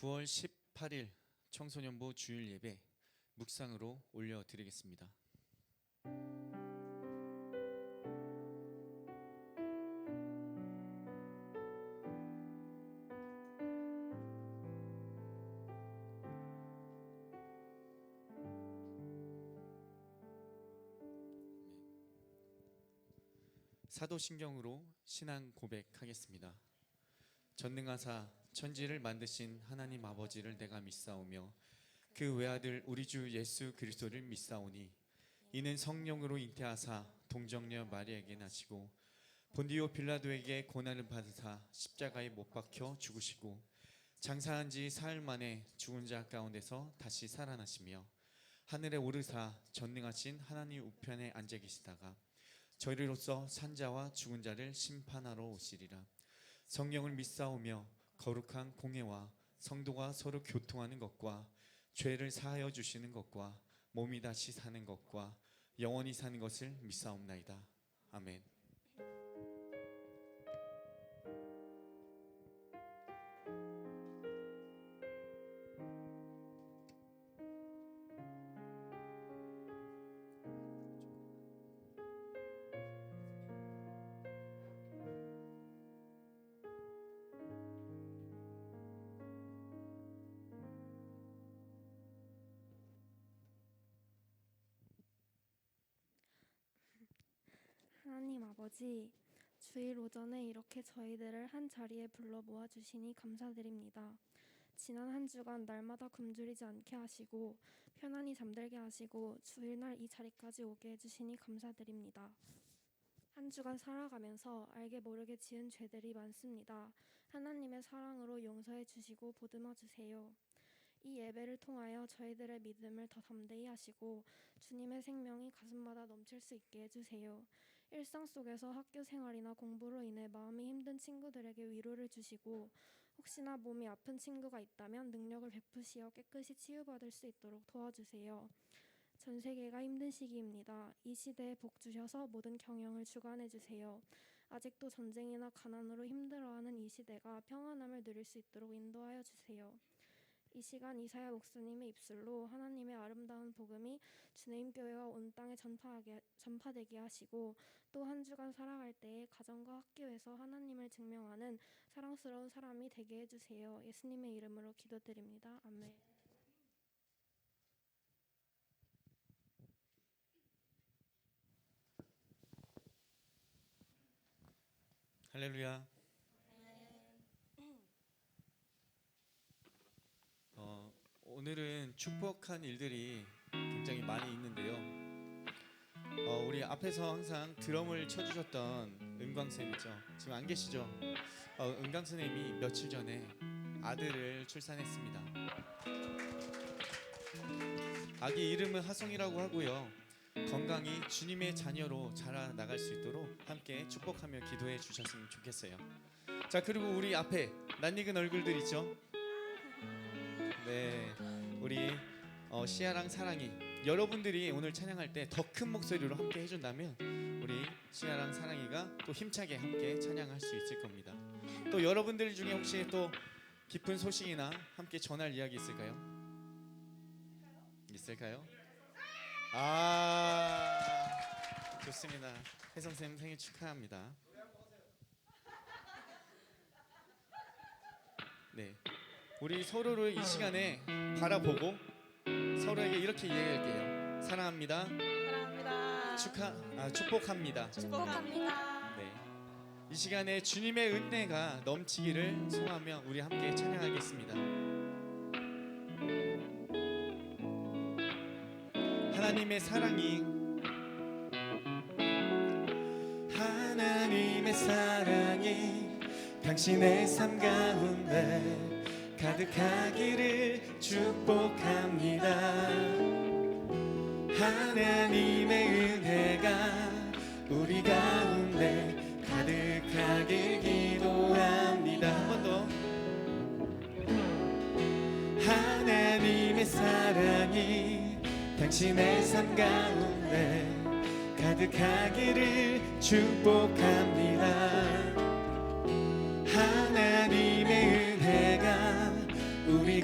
9월 18일 청소년부 주일 예배 묵상으로 올려드리겠습니다. 사도신경으로 신앙 고백하겠습니다. 전능하사 천지를 만드신 하나님 아버지를 내가 믿사오며 그 외아들 우리 주 예수 그리스도를 믿사오니 이는 성령으로 잉태하사 동정녀 마리아에게 나시고 본디오 빌라도에게 고난을 받으사 십자가에 못 박혀 죽으시고 장사한 지 사흘 만에 죽은 자 가운데서 다시 살아나시며 하늘에 오르사 전능하신 하나님 우편에 앉아 계시다가 저희로서 산자와 죽은 자를 심판하러 오시리라. 성령을 믿사오며 거룩한 공회와 성도가 서로 교통하는 것과 죄를 사하여 주시는 것과 몸이 다시 사는 것과 영원히 사는 것을 믿사옵나이다. 아멘. 하나님 아버지, 주일 오전에 이렇게 저희들을 한 자리에 불러 모아주시니 감사드립니다. 지난 한 주간 날마다 굶주리지 않게 하시고 편안히 잠들게 하시고 주일날 이 자리까지 오게 해주시니 감사드립니다. 한 주간 살아가면서 알게 모르게 지은 죄들이 많습니다. 하나님의 사랑으로 용서해 주시고 보듬어 주세요. 이 예배를 통하여 저희들의 믿음을 더 담대히 하시고 주님의 생명이 가슴마다 넘칠 수 있게 해주세요. 일상 속에서 학교 생활이나 공부로 인해 마음이 힘든 친구들에게 위로를 주시고 혹시나 몸이 아픈 친구가 있다면 능력을 베푸시어 깨끗이 치유받을 수 있도록 도와주세요. 전 세계가 힘든 시기입니다. 이 시대에 복 주셔서 모든 경영을 주관해 주세요. 아직도 전쟁이나 가난으로 힘들어하는 이 시대가 평안함을 누릴 수 있도록 인도하여 주세요. 이 시간 이사야 목사님의 입술로 하나님의 아름다운 복음이 주님 교회와 온 땅에 전파되게 하시고 또 한 주간 살아갈 때에 가정과 학교에서 하나님을 증명하는 사랑스러운 사람이 되게 해주세요. 예수님의 이름으로 기도드립니다. 아멘. 할렐루야. 오늘은 축복한 일들이 굉장히 많이 있는데요. 우리 앞에서 항상 드럼을 쳐주셨던 은광쌤 있죠? 지금 안 계시죠? 은광쌤이 며칠 전에 아들을 출산했습니다. 아기 이름은 하성이라고 하고요. 건강히 주님의 자녀로 자라나갈 수 있도록 함께 축복하며 기도해 주셨으면 좋겠어요. 자, 그리고 우리 앞에 낯익은 얼굴들 있죠? 네, 우리 시아랑 사랑이, 여러분들이 오늘 찬양할 때 더 큰 목소리로 함께 해준다면 우리 시아랑 사랑이가 또 힘차게 함께 찬양할 수 있을 겁니다. 또 여러분들 중에 혹시 또 기쁜 소식이나 함께 전할 이야기 있을까요? 있을까요? 좋습니다. 혜성쌤 생일 축하합니다. 네, 우리 서로를 이 시간에 바라보고 서로에게 이렇게 이야기할게요. 사랑합니다. 사랑합니다. 축복합니다. 축복합니다. 네, 이 시간에 주님의 은혜가 넘치기를 소원하며 우리 함께 찬양하겠습니다. 하나님의 사랑이, 하나님의 사랑이 당신의 삶 가운데 가득하기를 축복합니다. 하나님의 은혜가 우리 가운데 가득하길 기도합니다. 한 번 더. 하나님의 사랑이 당신의 삶 가운데 가득하기를 축복합니다. 하나님의 은혜가 우리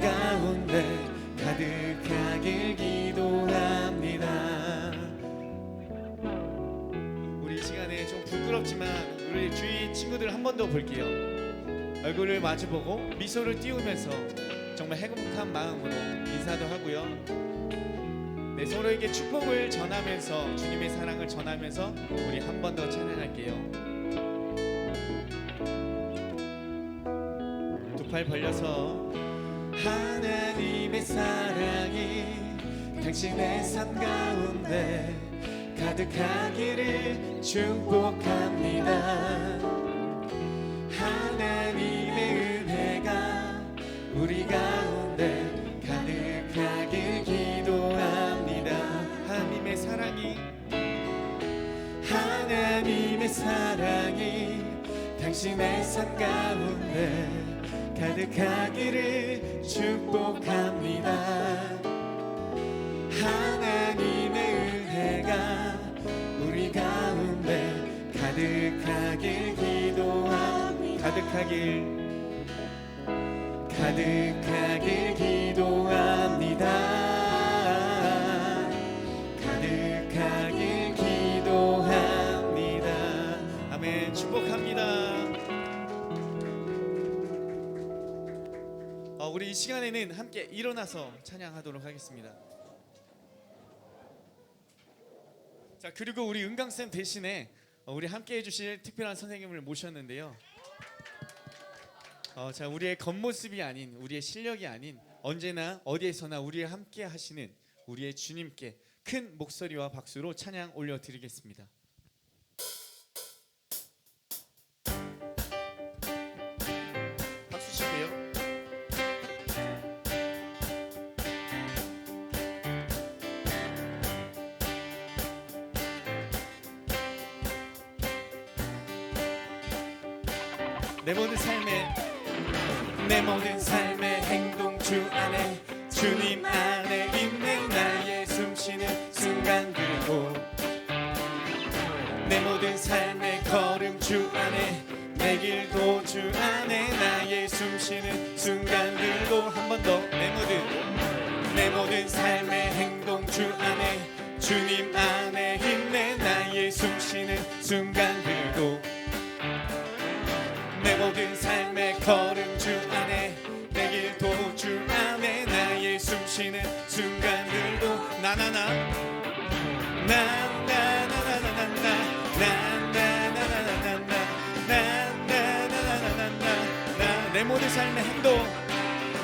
우리 이 시간에 좀 부끄럽지만 우리 주위 친구들 한 번 더 볼게요. 얼굴을 마주보고 미소를 띄우면서 정말 행복한 마음으로 인사도 하고요. 네, 서로에게 축복을 전하면서 주님의 사랑을 전하면서 우리 한 번 더 찬양할게요. 두 팔 벌려서 하나님의 사랑이 당신의 삶 가운데 가득하기를 축복합니다. 하나님의 은혜가 우리 가운데 가득하길 기도합니다. 하나님의 사랑이 당신의 삶 가운데 가득하기를 축복합니다. 하나님의 은혜가 우리 가운데 가득하길 기도합니다. 가득하길 기도합니다. 가득하길 기도합니다. 아멘. 축복합니다. 우리 이 시간에는 함께 일어나서 찬양하도록 하겠습니다. 자, 그리고 우리 은강쌤 대신에 우리 함께 해주실 특별한 선생님을 모셨는데요. 자, 우리의 겉모습이 아닌, 우리의 실력이 아닌, 언제나 어디에서나 우리와 함께 하시는 우리의 주님께 큰 목소리와 박수로 찬양 올려드리겠습니다. 박수 칠게요. 내 모든 삶의 행동 주 안에 주님 안에 있는 나의 숨쉬는 순간 들고 내 모든 삶의 걸음 주 안에 내 길도 주 안에 나의 숨쉬는 순간 들고 한 번 더 내 모든 삶의 행동 주 안에 주님 안에 있는 나의 숨쉬는 순간 들고 내 모든 삶의 걸음 주 안에 내 길도 주 안에 나의 숨쉬는 순간들도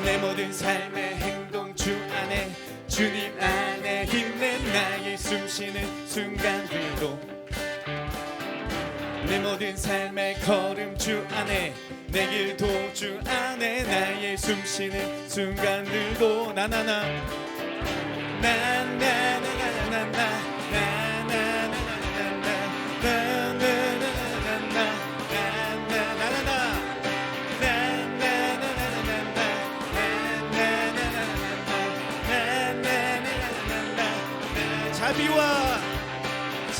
내 모든 삶의 행동 주 안에 주님 안에 있는 나의 숨쉬는 순간들도 내 모든 삶의 걸음 주 안에 내 길도 주 안에 나의 숨쉬는 순간들도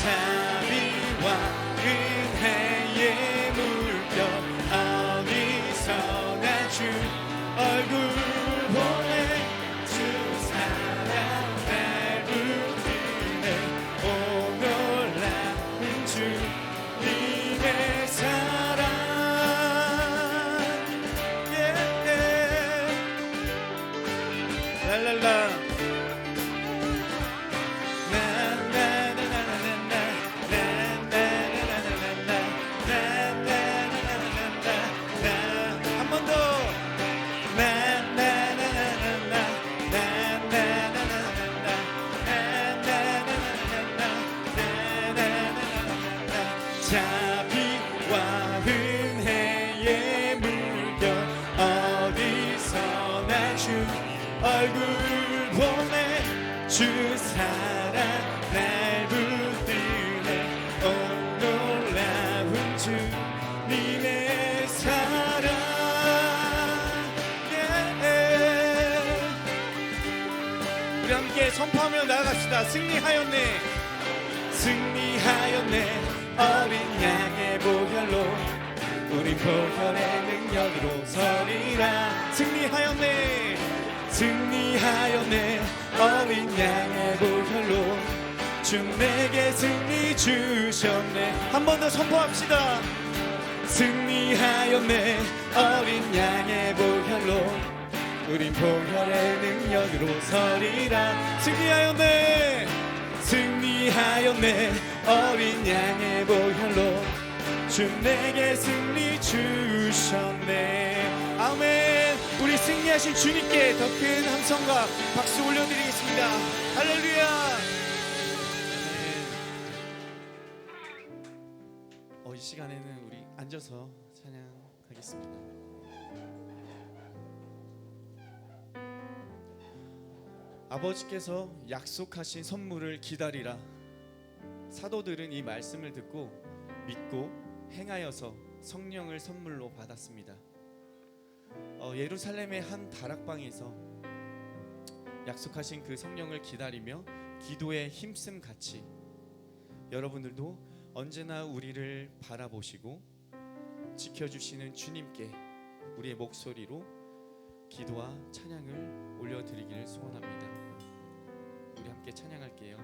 자비와 은혜의 물결 어디서나 주 얼굴 보내 주 사랑 날 부르네 오 놀라운 주님의 사랑 랄랄라 자비와 은혜의 물결 어디서나 주 얼굴 보내 주 사랑 날 붙드네 오 놀라운 주님의 사랑 우리 함께 선포하며 나아갑시다. 승리하였네 어린 양의 보혈로 우리 보혈의 능력으로 서리라 승리하였네 어린 양의 보혈로 주 내게 승리 주셨네. 한 번 더 선포합시다. 승리하였네. 어린 양의 보혈로 우린 보혈의 능력으로 서리라. 승리하였네. 승리하였네. 어린 양의 보혈로 주 내게 승리 주셨네. 아멘. 우리 승리하신 주님께 더 큰 함성과 박수 올려드리겠습니다. 할렐루야. 이 시간에는 우리 앉아서 찬양하겠습니다. 아버지께서 약속하신 선물을 기다리라. 사도들은 이 말씀을 듣고 믿고 행하여서 성령을 선물로 받았습니다. 예루살렘의 한 다락방에서 약속하신 그 성령을 기다리며 기도에 힘씀 같이 여러분들도 언제나 우리를 바라보시고 지켜주시는 주님께 우리의 목소리로 기도와 찬양을 올려드리기를 소원합니다. 우리 함께 찬양할게요.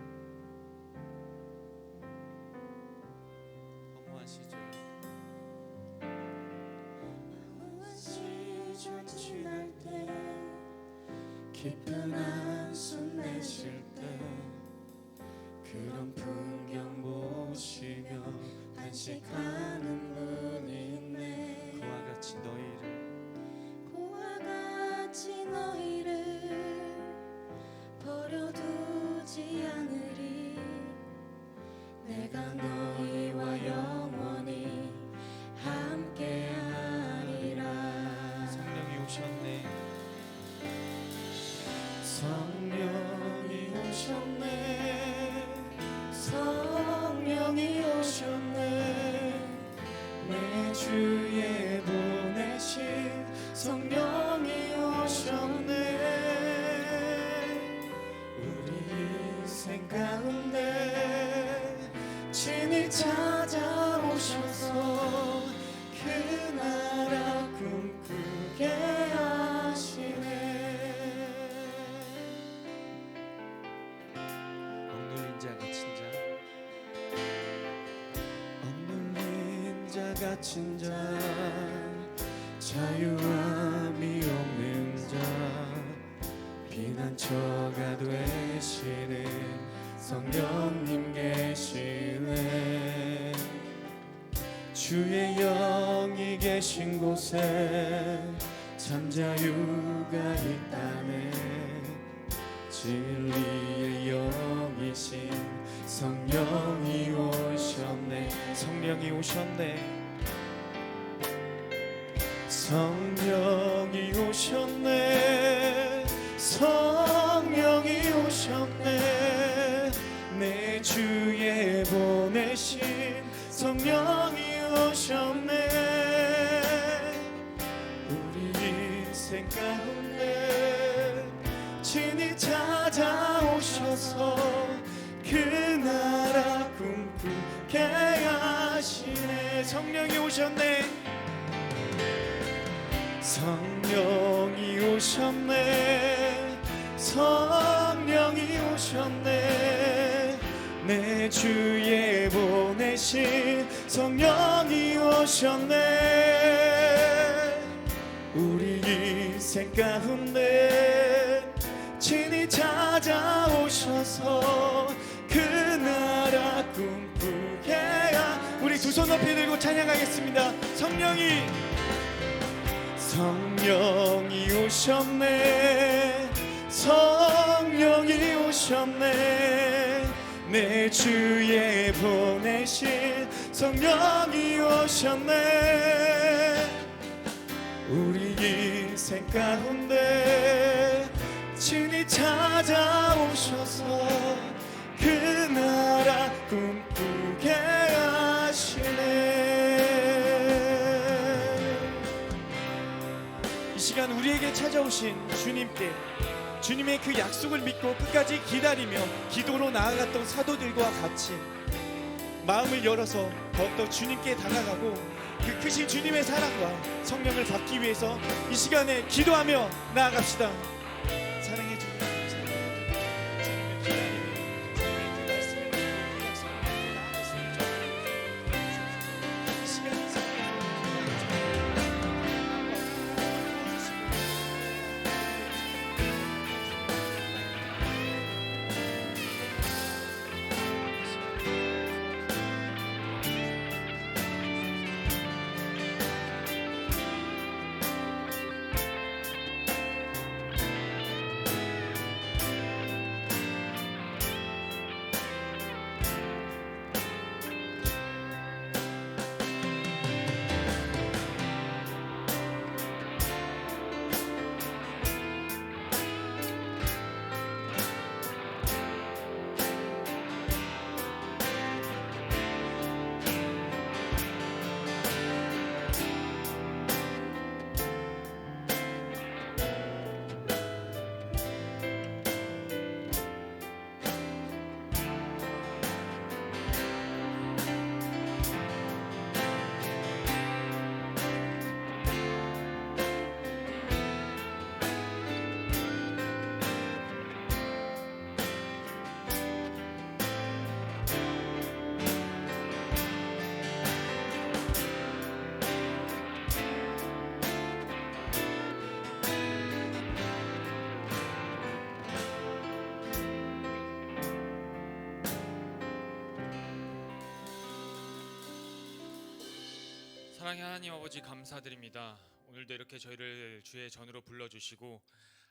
허무하시죠. 지날 때 깊은 한숨 내쉴 때 그런 풍경 보시며 단식하는 분이 있네. 그와 같이 너희를 버려두지 않으리. 내가 너희와 영원히 함께하리라. 성령이 오셨네. 성령이 오셨네. 성령이 오셨네. 내 주에 보내신 성령이 오셨네. 우리 인생 가운데 친히 찾아오셔서 그 나라 꿈꾸게 하시네. 억눌린 자 갇힌 자 억눌린 자 갇힌 자 자유함이 없는 자 피난처가 되시는 성령님 계시네. 주의 영이 계신 곳에 참 자유가 있다네. 진리의 영이신 성령이 오셨네. 성령이 오셨네. 성령이 오셨네. 성령이 오셨네. 내 주에 보내신 성령이 오셨네. 우리 인생 가운데 친히 찾아오셔서 그 나라 꿈꾸게 하시네. 성령이 오셨네. 성령이 오셨네. 성령이 오셨네. 내 주에 보내신 성령이 오셨네. 우리 인생 가운데 친히 찾아오셔서 그 나라 꿈꾸게 하. 우리 두 손 높이 들고 찬양하겠습니다. 성령이 오셨네. 성령이 오셨네. 내 주에 보내신 성령이 오셨네. 우리 인생 가운데 친히 찾아오셔서 그 나라 꿈꾸게 하시네. 이 시간 우리에게 찾아오신 주님께 주님의 그 약속을 믿고 끝까지 기다리며 기도로 나아갔던 사도들과 같이 마음을 열어서 더욱더 주님께 다가가고 그 크신 주님의 사랑과 성령을 받기 위해서 이 시간에 기도하며 나아갑시다. 사랑해 주님 감사합니다. 주님을 기다리며 주님의 그 말씀을 사랑의 하나님 아버지 감사드립니다. 오늘도 이렇게 저희를 주의 전으로 불러주시고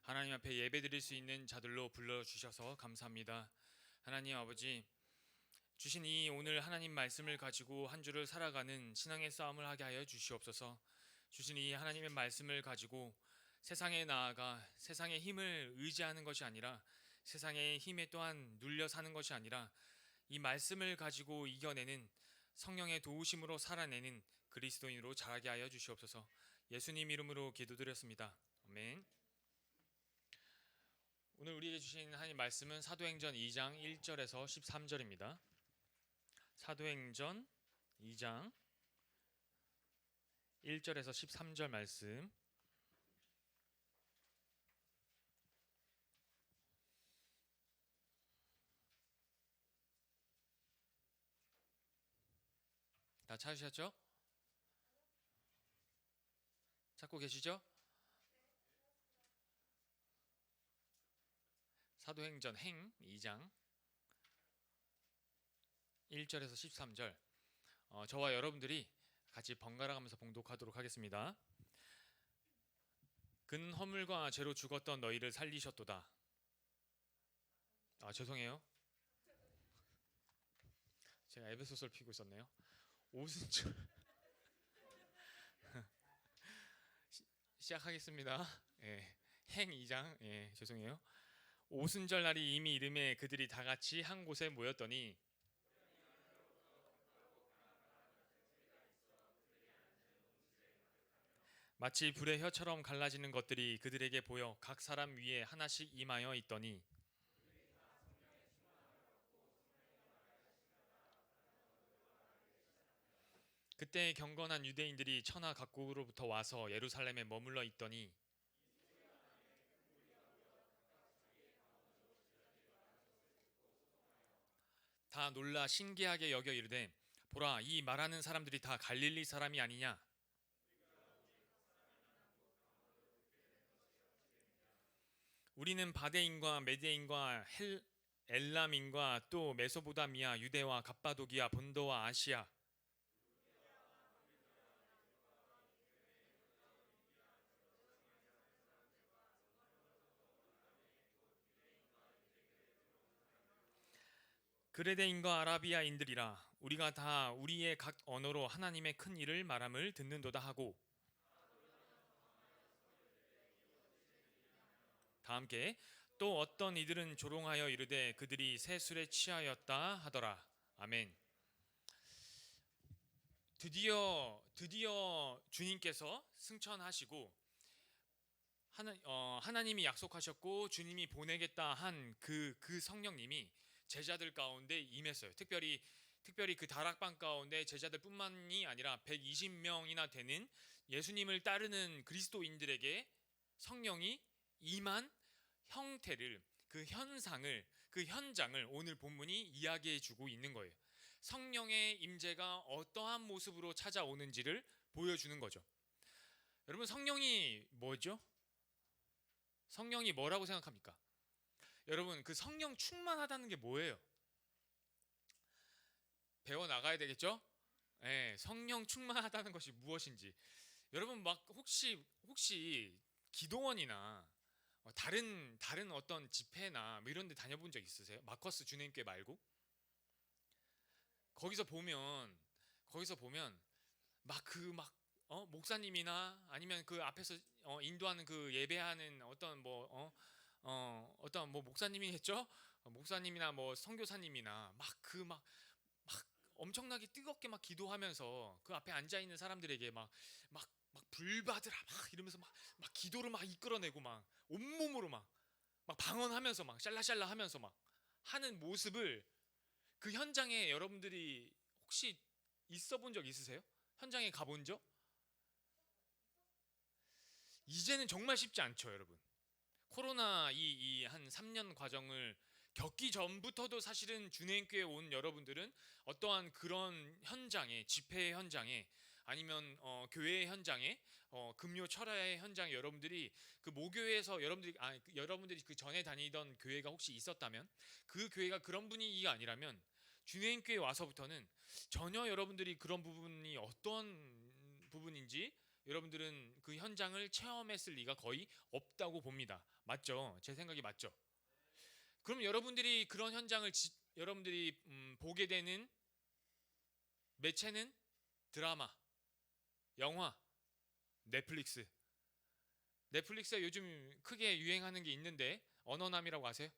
하나님 앞에 예배드릴 수 있는 자들로 불러주셔서 감사합니다. 하나님 아버지, 주신 이 오늘 하나님 말씀을 가지고 한 주를 살아가는 신앙의 싸움을 하게 하여 주시옵소서. 주신 이 하나님의 말씀을 가지고 세상에 나아가 세상의 힘을 의지하는 것이 아니라 세상의 힘에 또한 눌려 사는 것이 아니라 이 말씀을 가지고 이겨내는 성령의 도우심으로 살아내는 그리스도인으로 자라게 하여 주시옵소서. 예수님 이름으로 기도드렸습니다. 아멘. 오늘 우리에게 주신 하나님 말씀은 사도행전 2장 1절에서 13절입니다. 사도행전 2장 1절에서 13절 말씀. 다 찾으셨죠? 찾고 계시죠? 사도행전 행 2장 1절에서 13절, 저와 여러분들이 같이 번갈아 가면서 봉독하도록 하겠습니다. 근 허물과 죄로 죽었던 너희를 살리셨도다. 죄송해요. 제가 에베소서를 피고 있었네요. 오순절 시작하겠습니다. 행 2장, 죄송해요. 오순절 날이 이미 이름에 그들이 다 같이 한 곳에 모였더니 마치 불의 혀처럼 갈라지는 것들이 그들에게 보여 각 사람 위에 하나씩 임하여 있더니 그때 경건한 유대인들이 천하 각국으로부터 와서 예루살렘에 머물러 있더니 다 놀라 신기하게 여겨 이르되 보라, 이 말하는 사람들이 다 갈릴리 사람이 아니냐? 우리는 바데인과 메데인과 엘람인과 또 메소보다미아, 유대와 갑바도기아, 본도와 아시아, 그레데인과 아라비아인들이라. 우리가 다 우리의 각 언어로 하나님의 큰 일을 말함을 듣는도다 하고 다 함께 또 어떤 이들은 조롱하여 이르되 그들이 새 술에 취하였다 하더라. 아멘. 드디어 주님께서 승천하시고 하나님이 약속하셨고 주님이 보내겠다 한 그 성령님이 제자들 가운데 임했어요. 특별히 그 다락방 가운데 제자들뿐만이 아니라 120명이나 되는 예수님을 따르는 그리스도인들에게 성령이 임한 형태를, 그 현상을, 그 현장을 오늘 본문이 이야기해 주고 있는 거예요. 성령의 임재가 어떠한 모습으로 찾아오는지를 보여주는 거죠. 여러분, 성령이 뭐죠? 성령이 뭐라고 생각합니까? 여러분, 그 성령 충만하다는 게 뭐예요? 배워 나가야 되겠죠? 성령 충만하다는 것이 무엇인지. 여러분, 막 혹시 기도원이나 다른 어떤 집회나 뭐 이런 데 다녀본 적 있으세요? 마커스 주님께 말고? 거기서 보면 목사님이나 아니면 그 앞에서 인도하는 그 예배하는 어떤 목사님이겠죠? 목사님이나 뭐 선교사님이나 막 엄청나게 뜨겁게 막 기도하면서 그 앞에 앉아 있는 사람들에게 막 불받으라 막 이러면서 막 기도를 막 이끌어내고 막 온몸으로 막 방언하면서 막 샬라샬라 하면서 막 하는 모습을, 그 현장에 여러분들이 혹시 있어 본 적 있으세요? 현장에 가본 적? 이제는 정말 쉽지 않죠, 여러분. 코로나 이 한 3년 과정을 겪기 전부터도 사실은 주내인교회 온 여러분들은 어떠한 그런 현장에, 집회 현장에 아니면 교회 현장에, 금요 철야의 현장에 여러분들이 그 모교회에서 여러분들이 그 전에 다니던 교회가 혹시 있었다면, 그 교회가 그런 분위기가 아니라면 주내인교회 와서부터는 전혀 여러분들이 그런 부분이 어떤 부분인지 여러분들은 그 현장을 체험했을 리가 거의 없다고 봅니다. 맞죠? 제 생각이 맞죠? 그럼 여러분들이 그런 현장을 여러분들이 보게 되는 매체는 드라마, 영화, 넷플릭스. 넷플릭스에 요즘 크게 유행하는 게 있는데 언어남이라고 아세요?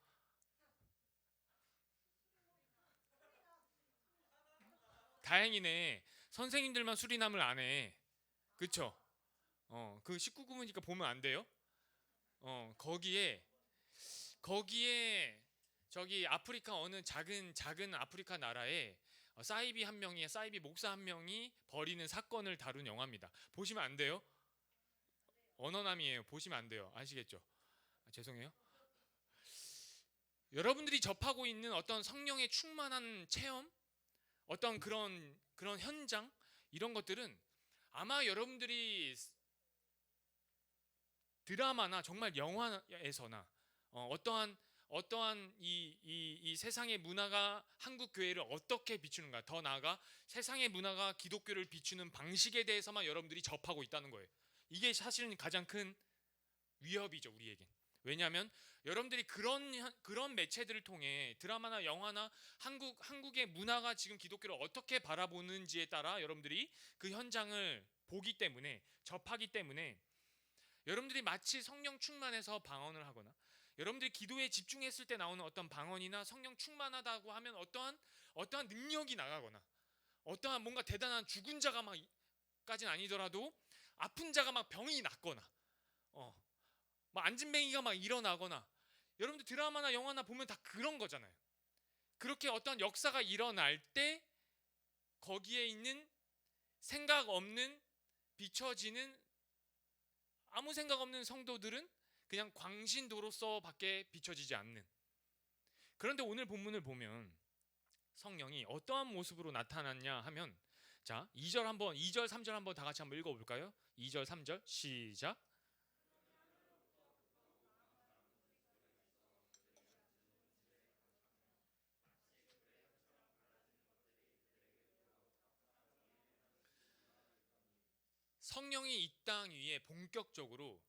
다행이네. 선생님들만 수리남을 안 해. 그쵸? 그 19금이니까 보면 안 돼요? 거기에 저기 아프리카 어느 작은 아프리카 나라에 사이비 목사 한 명이 벌이는 사건을 다룬 영화입니다. 보시면 안 돼요? 언어남이에요. 보시면 안 돼요. 아시겠죠? 죄송해요. 여러분들이 접하고 있는 어떤 성령의 충만한 체험, 어떤 그런 현장, 이런 것들은 아마 여러분들이 드라마나 정말 영화에서나 어떠한 이 세상의 문화가 한국 교회를 어떻게 비추는가, 더 나아가 세상의 문화가 기독교를 비추는 방식에 대해서만 여러분들이 접하고 있다는 거예요. 이게 사실은 가장 큰 위협이죠, 우리에겐. 왜냐하면 여러분들이 그런 매체들을 통해 드라마나 영화나 한국의 문화가 지금 기독교를 어떻게 바라보는지에 따라 여러분들이 그 현장을 보기 때문에, 접하기 때문에 여러분들이 마치 성령 충만해서 방언을 하거나, 여러분들이 기도에 집중했을 때 나오는 어떤 방언이나 성령 충만하다고 하면 어떠한 능력이 나가거나, 어떠한 뭔가 대단한 죽은 자가 까지는 아니더라도 아픈 자가 막 병이 낫거나, 막 안진뱅이가 막 일어나거나, 여러분들 드라마나 영화나 보면 다 그런 거잖아요. 그렇게 어떤 역사가 일어날 때 거기에 있는 생각 없는, 비춰지는 아무 생각 없는 성도들은 그냥 광신도로서밖에 비춰지지 않는. 그런데 오늘 본문을 보면 성령이 어떠한 모습으로 나타났냐 하면, 자, 2절 3절 한번 다 같이 한번 읽어볼까요? 2절 3절 시작. 성령이 이 땅 위에 본격적으로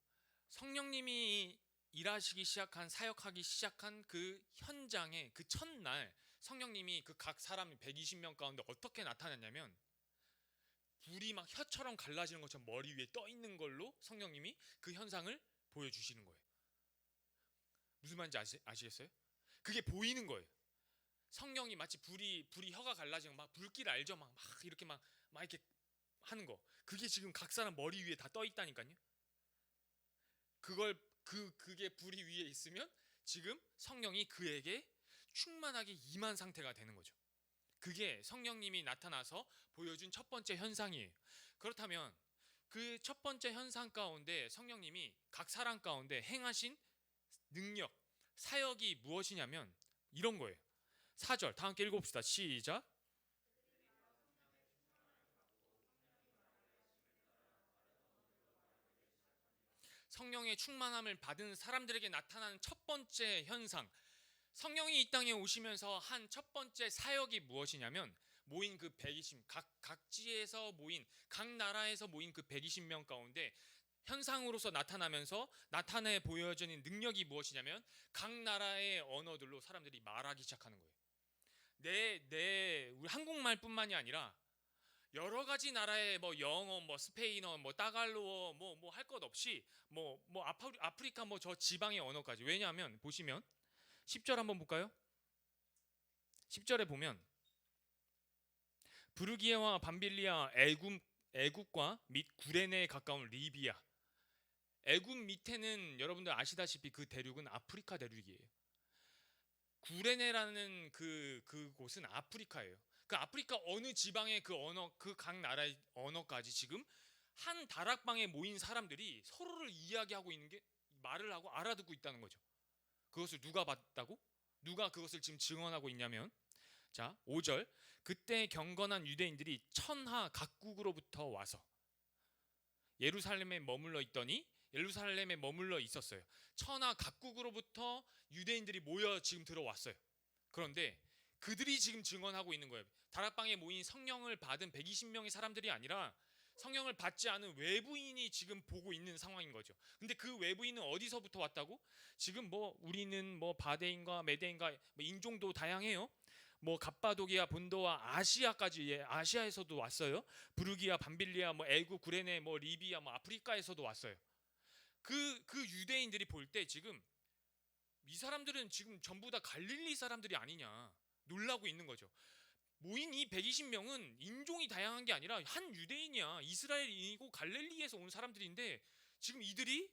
성령님이 일하시기 시작한, 사역하기 시작한 그 현장의 그 첫날, 성령님이 그 각 사람 120명 가운데 어떻게 나타났냐면, 불이 막 혀처럼 갈라지는 것처럼 머리 위에 떠 있는 걸로 성령님이 그 현상을 보여주시는 거예요. 무슨 말인지 아시겠어요? 그게 보이는 거예요. 성령이 마치 불이 혀가 갈라지는, 막 불길 알죠? 막 이렇게 막 이렇게 하는 거. 그게 지금 각 사람 머리 위에 다 떠 있다니까요. 그게 불이 위에 있으면 지금 성령이 그에게 충만하게 임한 상태가 되는 거죠. 그게 성령님이 나타나서 보여준 첫 번째 현상이에요. 그렇다면 그 첫 번째 현상 가운데 성령님이 각 사람 가운데 행하신 능력, 사역이 무엇이냐면 이런 거예요. 4절 다 함께 읽어봅시다. 시작. 성령의 충만함을 받은 사람들에게 나타나는 첫 번째 현상, 성령이 이 땅에 오시면서 한 첫 번째 사역이 무엇이냐면, 모인 그 120, 각지에서 모인, 각 나라에서 모인 그 120명 가운데 현상으로서 나타나면서 나타내 보여지는 능력이 무엇이냐면, 각 나라의 언어들로 사람들이 말하기 시작하는 거예요. 우리 한국말뿐만이 아니라 여러 가지 나라의 뭐 영어, 뭐 스페인어, 뭐 따갈로어, 뭐 할 것 없이 아프리카 저 지방의 언어까지. 왜냐하면 보시면 10절 한번 볼까요? 10절에 보면 부르기아와 밤빌리아, 애굽과 및 구레네에 가까운 리비아. 애굽 밑에는 여러분들 아시다시피 그 대륙은 아프리카 대륙이에요. 구레네라는 그곳은 아프리카예요. 그 아프리카 어느 지방의 그 언어, 그 각 나라의 언어까지 지금 한 다락방에 모인 사람들이 서로를 이야기하고 있는 게, 말을 하고 알아듣고 있다는 거죠. 그것을 누가 봤다고? 누가 그것을 지금 증언하고 있냐면, 자 5절, 그때 경건한 유대인들이 천하 각국으로부터 와서 예루살렘에 머물러 있었어요. 천하 각국으로부터 유대인들이 모여 지금 들어왔어요. 그런데 그들이 지금 증언하고 있는 거예요. 다락방에 모인 성령을 받은 120명의 사람들이 아니라 성령을 받지 않은 외부인이 지금 보고 있는 상황인 거죠. 근데 그 외부인은 어디서부터 왔다고? 지금 뭐 우리는 뭐 바데인과 메데인과 뭐 인종도 다양해요. 뭐 갑바도기아, 본도와 아시아까지, 예, 아시아에서도 왔어요. 부르기아, 밤빌리아, 뭐 애굽, 구레네, 뭐 리비아, 뭐 아프리카에서도 왔어요. 그 유대인들이 볼 때 지금 이 사람들은 지금 전부 다 갈릴리 사람들이 아니냐 놀라고 있는 거죠. 모인 이 120명은 인종이 다양한 게 아니라 한 유대인이야. 이스라엘인이고 갈릴리에서 온 사람들인데 지금 이들이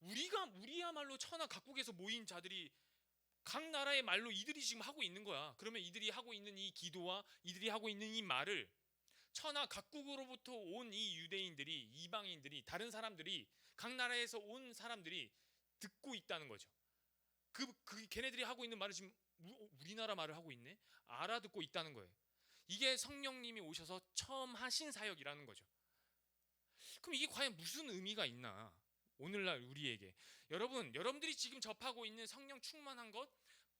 우리야말로 천하 각국에서 모인 자들이 각 나라의 말로 이들이 지금 하고 있는 거야. 그러면 이들이 하고 있는 이 기도와 이들이 하고 있는 이 말을 천하 각국으로부터 온 이 유대인들이, 이방인들이, 다른 사람들이, 각 나라에서 온 사람들이 듣고 있다는 거죠. 걔네들이 하고 있는 말을 지금 우리나라 말을 하고 있네? 알아듣고 있다는 거예요. 이게 성령님이 오셔서 처음 하신 사역이라는 거죠. 그럼 이게 과연 무슨 의미가 있나? 오늘날 우리에게 여러분들이 지금 접하고 있는 성령 충만한 것,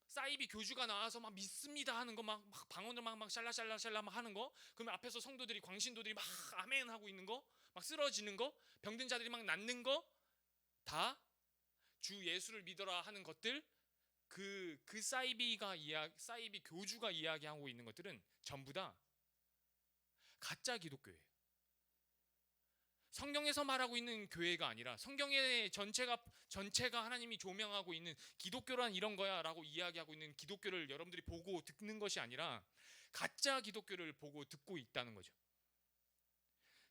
사이비 교주가 나와서 막 믿습니다 하는 거, 막 방언을 막 샬라샬라샬라 막 하는 거, 그러면 앞에서 성도들이, 광신도들이 막 아멘 하고 있는 거, 막 쓰러지는 거, 병든 자들이 막 낫는 거, 다 주 예수를 믿어라 하는 것들, 그 사이비 교주가 이야기하고 있는 것들은 전부 다 가짜 기독교예요. 성경에서 말하고 있는 교회가 아니라 성경의 전체가 하나님이 조명하고 있는 기독교란 이런 거야 라고 이야기하고 있는 기독교를 여러분들이 보고 듣는 것이 아니라 가짜 기독교를 보고 듣고 있다는 거죠.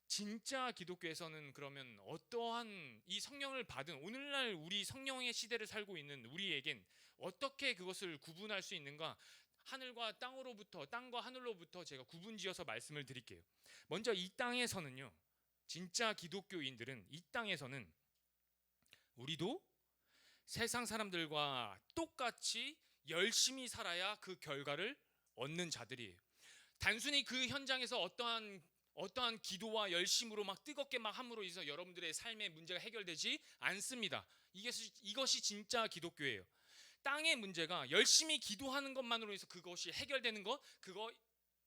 진짜 기독교에서는 그러면 어떠한 이 성령을 받은 오늘날 우리 성령의 시대를 살고 있는 우리에겐 어떻게 그것을 구분할 수 있는가? 하늘과 땅으로부터, 땅과 하늘로부터 제가 구분지어서 말씀을 드릴게요. 먼저 이 땅에서는요, 진짜 기독교인들은 이 땅에서는 우리도 세상 사람들과 똑같이 열심히 살아야 그 결과를 얻는 자들이에요. 단순히 그 현장에서 어떠한 기도와 열심으로 막 뜨겁게 막 함으로 인해서 여러분들의 삶의 문제가 해결되지 않습니다. 이것이 진짜 기독교예요. 땅의 문제가 열심히 기도하는 것만으로 해서 그것이 해결되는 것, 그거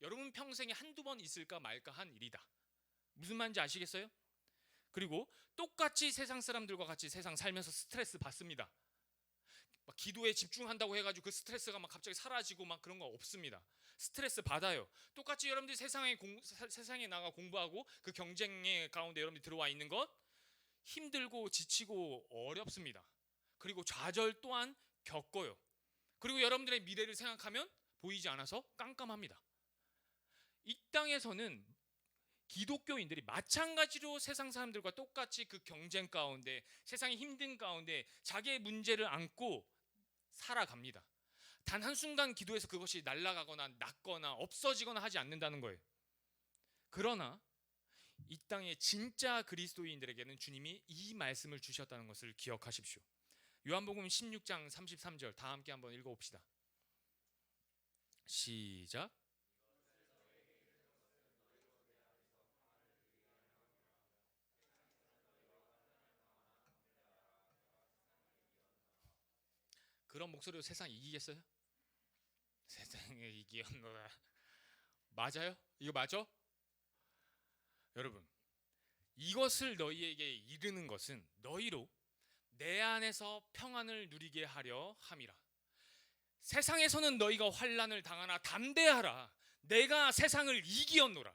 여러분 평생에 한두 번 있을까 말까 한 일이다. 무슨 말인지 아시겠어요? 그리고 똑같이 세상 사람들과 같이 세상 살면서 스트레스 받습니다. 막 기도에 집중한다고 해가지고 그 스트레스가 막 갑자기 사라지고 막 그런 거 없습니다. 스트레스 받아요. 똑같이 여러분들이 세상에 나가 공부하고 그 경쟁의 가운데 여러분들이 들어와 있는 것, 힘들고 지치고 어렵습니다. 그리고 좌절 또한 겪어요. 그리고 여러분들의 미래를 생각하면 보이지 않아서 깜깜합니다. 이 땅에서는 기독교인들이 마찬가지로 세상 사람들과 똑같이 그 경쟁 가운데, 세상의 힘든 가운데 자기의 문제를 안고 살아갑니다. 단 한순간 기도해서 그것이 날아가거나 낫거나 없어지거나 하지 않는다는 거예요. 그러나 이 땅의 진짜 그리스도인들에게는 주님이 이 말씀을 주셨다는 것을 기억하십시오. 요한복음 16장 33절 다 함께 한번 읽어봅시다. 시작. 그런 목소리로 세상 이기겠어요? 세상에 이기었노라. 맞아요? 이거 맞아? 여러분, 이것을 너희에게 이르는 것은 너희로 내 안에서 평안을 누리게 하려 함이라. 세상에서는 너희가 환난을 당하나 담대하라. 내가 세상을 이기었노라.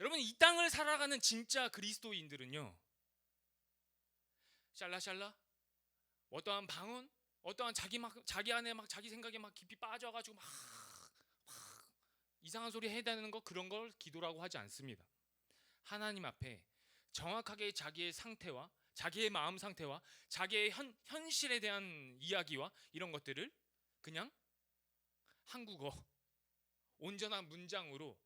여러분, 이 땅을 살아가는 진짜 그리스도인들은요, 샬라샬라, 어떠한 방언, 어떠한 자기 안에 막 자기 생각에 막 깊이 빠져가지고 막 이상한 소리 해야 되는 거, 그런 걸 기도라고 하지 않습니다. 하나님 앞에 정확하게 자기의 상태와 자기의 마음 상태와 자기의 현실에 대한 이야기와 이런 것들을 그냥 한국어 온전한 문장으로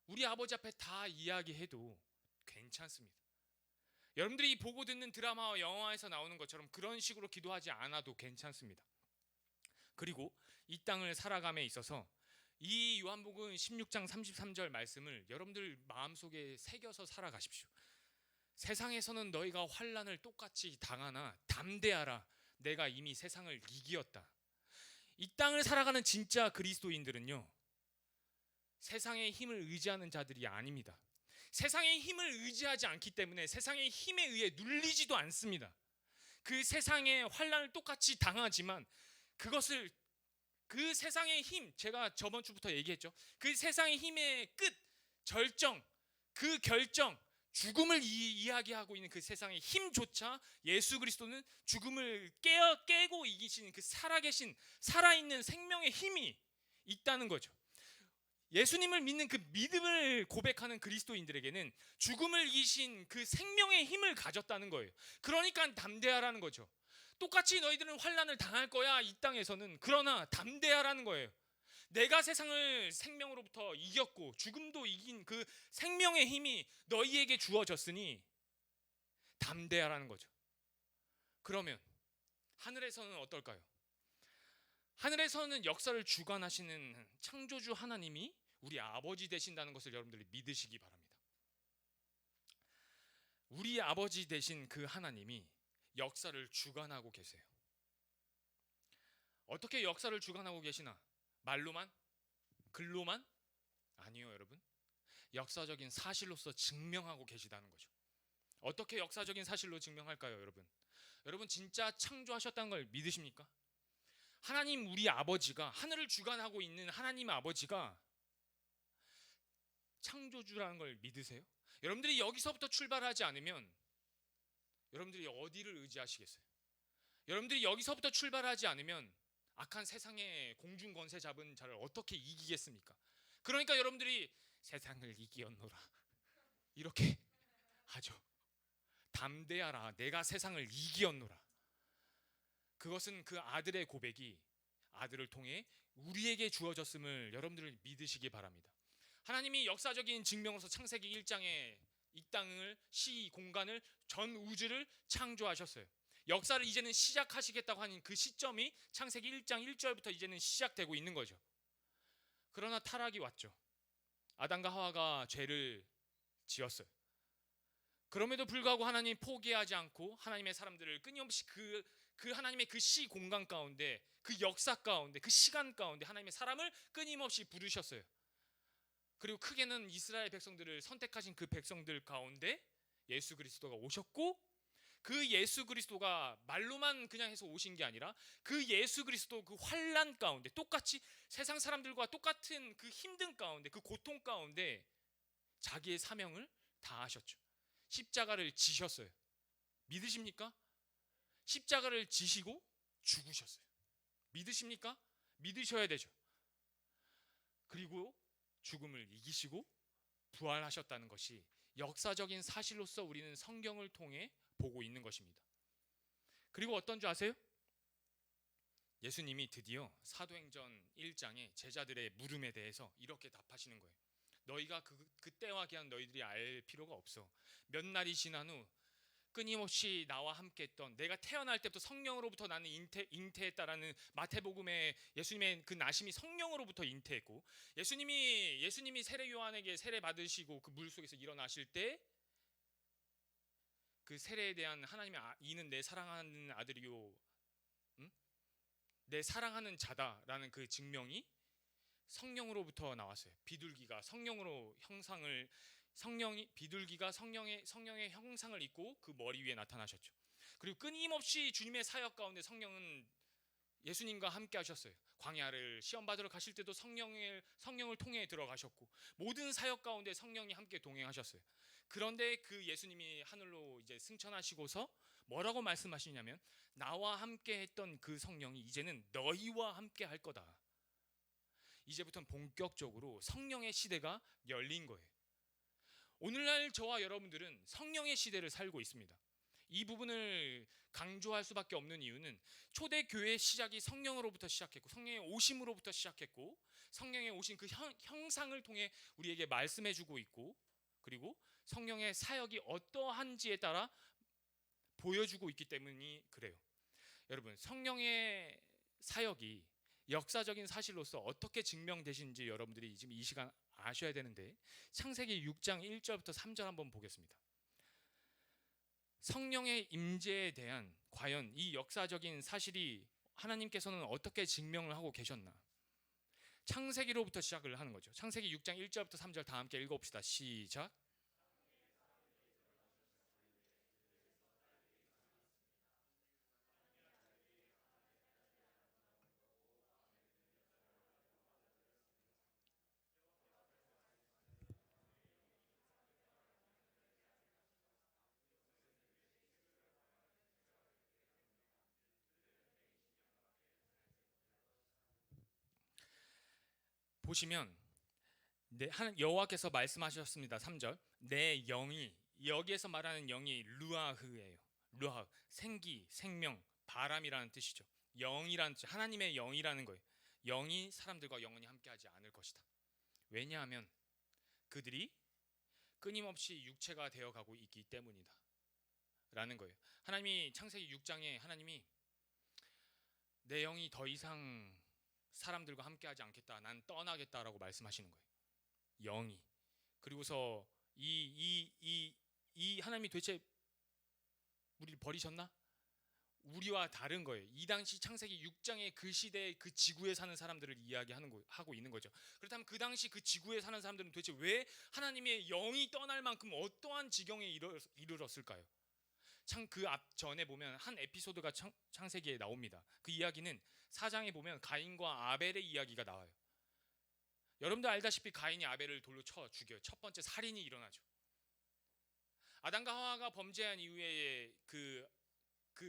우리 아버지 앞에 다 이야기해도 괜찮습니다. 여러분들이 보고 듣는 드라마와 영화에서 나오는 것처럼 그런 식으로 기도하지 않아도 괜찮습니다. 그리고 이 땅을 살아감에 있어서 이 요한복음 16장 33절 말씀을 여러분들 마음속에 새겨서 살아가십시오. 세상에서는 너희가 환난을 똑같이 당하나 담대하라. 내가 이미 세상을 이기었다. 이 땅을 살아가는 진짜 그리스도인들은요, 세상의 힘을 의지하는 자들이 아닙니다. 세상의 힘을 의지하지 않기 때문에 세상의 힘에 의해 눌리지도 않습니다. 그 세상의 환난을 똑같이 당하지만 그것을 그 세상의 힘, 제가 저번 주부터 얘기했죠. 그 세상의 힘의 끝, 절정, 그 결정, 죽음을 이야기하고 있는 그 세상의 힘조차 예수 그리스도는 죽음을 깨고 이기신 그 살아계신 살아있는 생명의 힘이 있다는 거죠. 예수님을 믿는 그 믿음을 고백하는 그리스도인들에게는 죽음을 이기신 그 생명의 힘을 가졌다는 거예요. 그러니까 담대하라는 거죠. 똑같이 너희들은 환난을 당할 거야 이 땅에서는. 그러나 담대하라는 거예요. 내가 세상을 생명으로부터 이겼고 죽음도 이긴 그 생명의 힘이 너희에게 주어졌으니 담대하라는 거죠. 그러면 하늘에서는 어떨까요? 하늘에서는 역사를 주관하시는 창조주 하나님이 우리 아버지 되신다는 것을 여러분들이 믿으시기 바랍니다. 우리 아버지 되신 그 하나님이 역사를 주관하고 계세요. 어떻게 역사를 주관하고 계시나? 말로만? 글로만? 아니요, 여러분. 역사적인 사실로서 증명하고 계시다는 거죠. 어떻게 역사적인 사실로 증명할까요, 여러분? 여러분 진짜 창조하셨다는 걸 믿으십니까? 하나님 우리 아버지가, 하늘을 주관하고 있는 하나님 아버지가 창조주라는 걸 믿으세요? 여러분들이 여기서부터 출발하지 않으면 여러분들이 어디를 의지하시겠어요? 여러분들이 여기서부터 출발하지 않으면 악한 세상의 공중 권세 잡은 자를 어떻게 이기겠습니까? 그러니까 여러분들이 세상을 이기었노라 이렇게 하죠. 담대하라, 내가 세상을 이기었노라. 그것은 그 아들의 고백이 아들을 통해 우리에게 주어졌음을 여러분들을 믿으시기 바랍니다. 하나님이 역사적인 증명으로서 창세기 1장에 이 땅을, 시 공간을, 전 우주를 창조하셨어요. 역사를 이제는 시작하시겠다고 하는 그 시점이 창세기 1장 1절부터 이제는 시작되고 있는 거죠. 그러나 타락이 왔죠. 아담과 하와가 죄를 지었어요. 그럼에도 불구하고 하나님 포기하지 않고 하나님의 사람들을 끊임없이 그 하나님의 그 시 공간 가운데, 그 역사 가운데, 그 시간 가운데 하나님의 사람을 끊임없이 부르셨어요. 그리고 크게는 이스라엘 백성들을 선택하신 그 백성들 가운데 예수 그리스도가 오셨고, 그 예수 그리스도가 말로만 그냥 해서 오신 게 아니라 그 예수 그리스도 그 환난 가운데, 똑같이 세상 사람들과 똑같은 그 힘든 가운데, 그 고통 가운데 자기의 사명을 다하셨죠. 십자가를 지셨어요. 믿으십니까? 십자가를 지시고 죽으셨어요. 믿으십니까? 믿으셔야 되죠. 그리고 죽음을 이기시고 부활하셨다는 것이 역사적인 사실로서 우리는 성경을 통해 보고 있는 것입니다. 그리고 어떤 줄 아세요? 예수님이 드디어 사도행전 1장에 제자들의 물음에 대해서 이렇게 답하시는 거예요. 너희가 그때와 기한 너희들이 알 필요가 없어. 몇 날이 지난 후 끊임없이 나와 함께 했던, 내가 태어날 때부터 성령으로부터 나는 잉태했다라는 마태복음의 예수님의 그 나심이 성령으로부터 잉태했고, 예수님이 세례 요한에게 세례 받으시고 그 물 속에서 일어나실 때 그 세례에 대한 하나님의 이는 내 사랑하는 아들이요, 내 사랑하는 자다라는 그 증명이 성령으로부터 나왔어요. 비둘기가 성령으로 비둘기가 성령의 형상을 입고 그 머리 위에 나타나셨죠. 그리고 끊임없이 주님의 사역 가운데 성령은 예수님과 함께 하셨어요. 광야를 시험 받으러 가실 때도 성령을 통해 들어가셨고, 모든 사역 가운데 성령이 함께 동행하셨어요. 그런데 그 예수님이 하늘로 이제 승천하시고서 뭐라고 말씀하시냐면, 나와 함께 했던 그 성령이 이제는 너희와 함께 할 거다. 이제부터는 본격적으로 성령의 시대가 열린 거예요. 오늘날 저와 여러분들은 성령의 시대를 살고 있습니다. 이 부분을 강조할 수밖에 없는 이유는 초대교회의 시작이 성령으로부터 시작했고, 성령의 오심으로부터 시작했고, 성령의 오신 그 형상을 통해 우리에게 말씀해주고 있고, 그리고 성령의 사역이 어떠한지에 따라 보여주고 있기 때문이 그래요. 여러분, 성령의 사역이 역사적인 사실로서 어떻게 증명되시는지 여러분들이 지금 이 시간 아셔야 되는데, 창세기 6장 1절부터 3절 한번 보겠습니다. 성령의 임재에 대한 과연 이 역사적인 사실이 하나님께서는 어떻게 증명을 하고 계셨나? 창세기로부터 시작을 하는 거죠. 창세기 6장 1절부터 3절 다 함께 읽어봅시다. 시작. 보시면 여호와께서 말씀하셨습니다. 3절. 내 영이, 여기에서 말하는 영이 루아흐예요. 루아흐, 생기, 생명, 바람이라는 뜻이죠. 영이라는 뜻, 하나님의 영이라는 거예요. 영이 사람들과 영원히 함께하지 않을 것이다. 왜냐하면 그들이 끊임없이 육체가 되어가고 있기 때문이다 라는 거예요. 하나님이 창세기 6장에 하나님이 내 영이 더 이상 사람들과 함께하지 않겠다, 난 떠나겠다라고 말씀하시는 거예요. 영이. 그리고서 이 하나님이 도대체 우리를 버리셨나? 우리와 다른 거예요. 이 당시 창세기 6장의 그 시대의 그 지구에 사는 사람들을 하고 있는 거죠. 그렇다면 그 당시 그 지구에 사는 사람들은 도대체 왜 하나님의 영이 떠날 만큼 어떠한 지경에 이르렀을까요? 그 앞전에 보면 한 에피소드가 창세기에 나옵니다. 그 이야기는 4장에 보면 가인과 아벨의 이야기가 나와요. 여러분들 알다시피 가인이 아벨을 돌로 쳐 죽여요. 첫 번째 살인이 일어나죠. 아담과 하와가 범죄한 이후에 그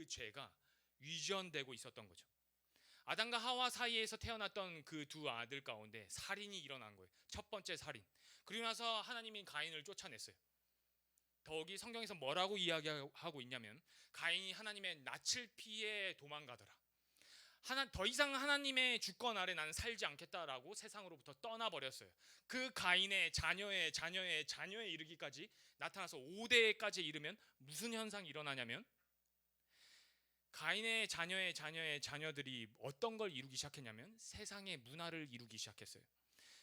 죄가 위전되고 있었던 거죠. 아담과 하와 사이에서 태어났던 그 두 아들 가운데 살인이 일어난 거예요. 첫 번째 살인. 그리고 나서 하나님이 가인을 쫓아냈어요. 더욱이 성경에서 뭐라고 이야기하고 있냐면 가인이 하나님의 낯을 피해 도망가더라. 더 이상 하나님의 주권 아래 나는 살지 않겠다라고 세상으로부터 떠나버렸어요. 그 가인의 자녀에 이르기까지 나타나서 5대까지 이르면 무슨 현상이 일어나냐면 가인의 자녀들이 어떤 걸 이루기 시작했냐면 세상의 문화를 이루기 시작했어요.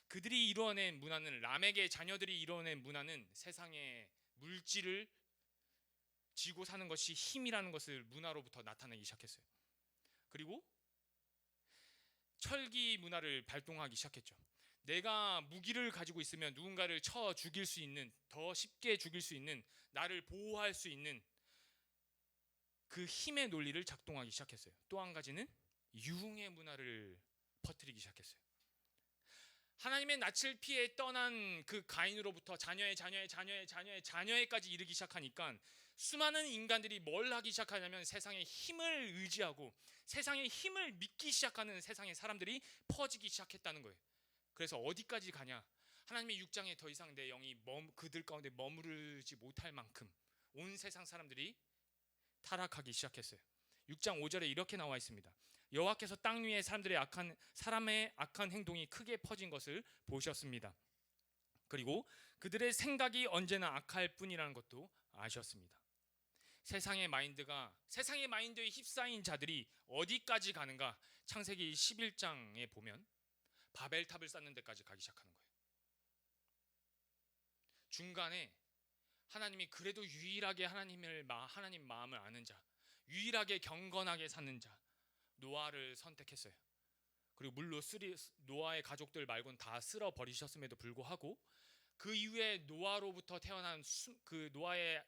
그들이 이루어낸 문화는, 람에게 자녀들이 이루어낸 문화는 세상의 물질을 쥐고 사는 것이 힘이라는 것을 문화로부터 나타내기 시작했어요. 그리고 철기 문화를 발동하기 시작했죠. 내가 무기를 가지고 있으면 누군가를 쳐 죽일 수 있는, 더 쉽게 죽일 수 있는, 나를 보호할 수 있는 그 힘의 논리를 작동하기 시작했어요. 또 한 가지는 유흥의 문화를 퍼뜨리기 시작했어요. 하나님의 낯을 피해 떠난 그 가인으로부터 자녀에까지 이르기 시작하니까 수많은 인간들이 뭘 하기 시작하냐면 세상의 힘을 의지하고 세상의 힘을 믿기 시작하는 세상의 사람들이 퍼지기 시작했다는 거예요. 그래서 어디까지 가냐? 하나님의 6장에 더 이상 내 영이 그들 가운데 머무르지 못할 만큼 온 세상 사람들이 타락하기 시작했어요. 6장 5절에 이렇게 나와 있습니다. 여호와께서 땅 위에 사람의 악한 행동이 크게 퍼진 것을 보셨습니다. 그리고 그들의 생각이 언제나 악할 뿐이라는 것도 아셨습니다. 세상의 마인드에 휩싸인 자들이 어디까지 가는가? 창세기 11장에 보면 바벨탑을 쌓는 데까지 가기 시작하는 거예요. 중간에 하나님이 그래도 유일하게 하나님 마음을 아는 자, 유일하게 경건하게 사는 자 노아를 선택했어요. 그리고 물로 노아의 가족들 말고는 다 쓸어 버리셨음에도 불구하고 그 이후에 노아로부터 태어난 그 노아의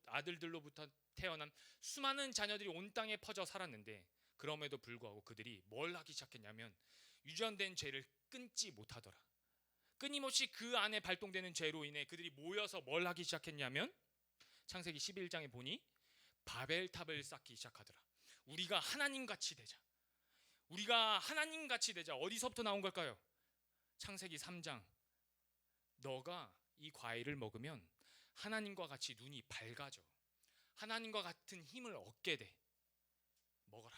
아들들로부터 태어난 수많은 자녀들이 온 땅에 퍼져 살았는데 그럼에도 불구하고 그들이 뭘 하기 시작했냐면 유전된 죄를 끊지 못하더라. 끊임없이 그 안에 발동되는 죄로 인해 그들이 모여서 뭘 하기 시작했냐면 창세기 11장에 보니 바벨탑을 쌓기 시작하더라. 우리가 하나님같이 되자. 어디서부터 나온 걸까요? 창세기 3장. 너가 이 과일을 먹으면 하나님과 같이 눈이 밝아져. 하나님과 같은 힘을 얻게 돼. 먹어라.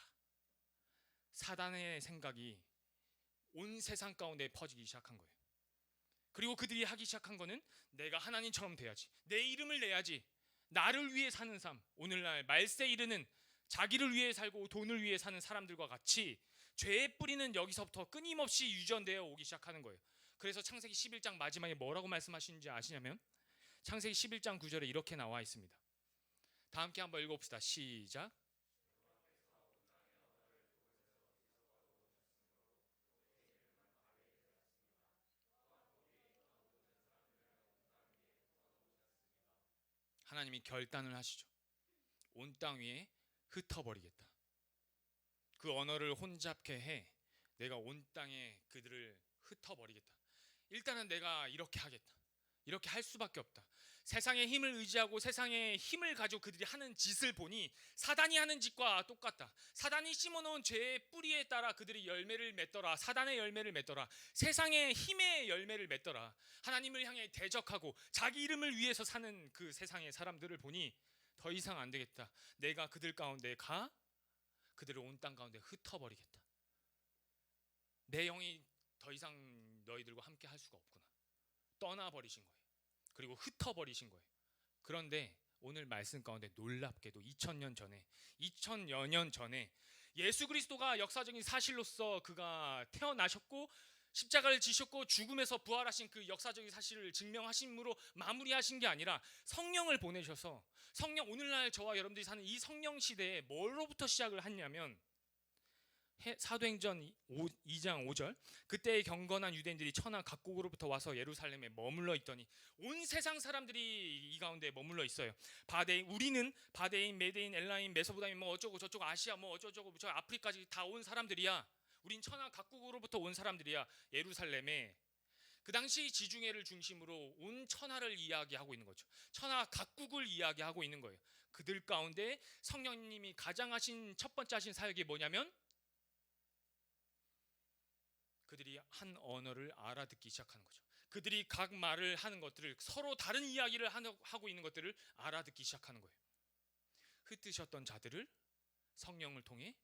사단의 생각이 온 세상 가운데 퍼지기 시작한 거예요. 그리고 그들이 하기 시작한 거는 내가 하나님처럼 돼야지. 내 이름을 내야지. 나를 위해 사는 삶. 오늘날 말세 이르는 자기를 위해 살고 돈을 위해 사는 사람들과 같이 죄의 뿌리는 여기서부터 끊임없이 유전되어 오기 시작하는 거예요. 그래서 창세기 11장 마지막에 뭐라고 말씀하시는지 아시냐면 창세기 11장 9절에 이렇게 나와 있습니다. 다 함께 한번 읽어봅시다. 시작. 하나님이 결단을 하시죠. 온 땅 위에 흩어버리겠다. 그 언어를 혼잡케 해 내가 온 땅에 그들을 흩어버리겠다. 일단은 내가 이렇게 하겠다. 이렇게 할 수밖에 없다. 세상의 힘을 의지하고 세상의 힘을 가지고 그들이 하는 짓을 보니 사단이 하는 짓과 똑같다. 사단이 심어놓은 죄의 뿌리에 따라 그들이 열매를 맺더라. 사단의 열매를 맺더라. 세상의 힘의 열매를 맺더라. 하나님을 향해 대적하고 자기 이름을 위해서 사는 그 세상의 사람들을 보니 더 이상 안 되겠다. 내가 그들 가운데 가 그들을 온 땅 가운데 흩어버리겠다. 내 영이 더 이상 너희들과 함께 할 수가 없구나. 떠나버리신 거예요. 그리고 흩어버리신 거예요. 그런데 오늘 말씀 가운데 놀랍게도 2000여 년 전에 예수 그리스도가 역사적인 사실로서 그가 태어나셨고 십자가를 지셨고 죽음에서 부활하신 그 역사적인 사실을 증명하심으로 마무리하신 게 아니라 성령을 보내셔서 성령, 오늘날 저와 여러분들이 사는 이 성령 시대에 뭐로부터 시작을 했냐면 사도행전 2장 5절 그때의 경건한 유대인들이 천하 각국으로부터 와서 예루살렘에 머물러 있더니 온 세상 사람들이 이 가운데 머물러 있어요. 우리는 바데인, 메데인, 엘라임, 메소포타미아 뭐 어쩌고 저쩌고 아시아 뭐 어쩌고 저 아프리까지 다 온 사람들이야. 우린 천하 각국으로부터 온 사람들이야. 예루살렘에 그 당시 지중해를 중심으로 온 천하를 이야기하고 있는 거죠. 천하 각국을 이야기하고 있는 거예요. 그들 가운데 성령님이 가장 하신 첫 번째 하신 사역이 뭐냐면 그들이 한 언어를 알아듣기 시작하는 거죠. 그들이 각 말을 하는 것들을 서로 다른 이야기를 하고 있는 것들을 알아듣기 시작하는 거예요. 흩으셨던 자들을 성령을 통해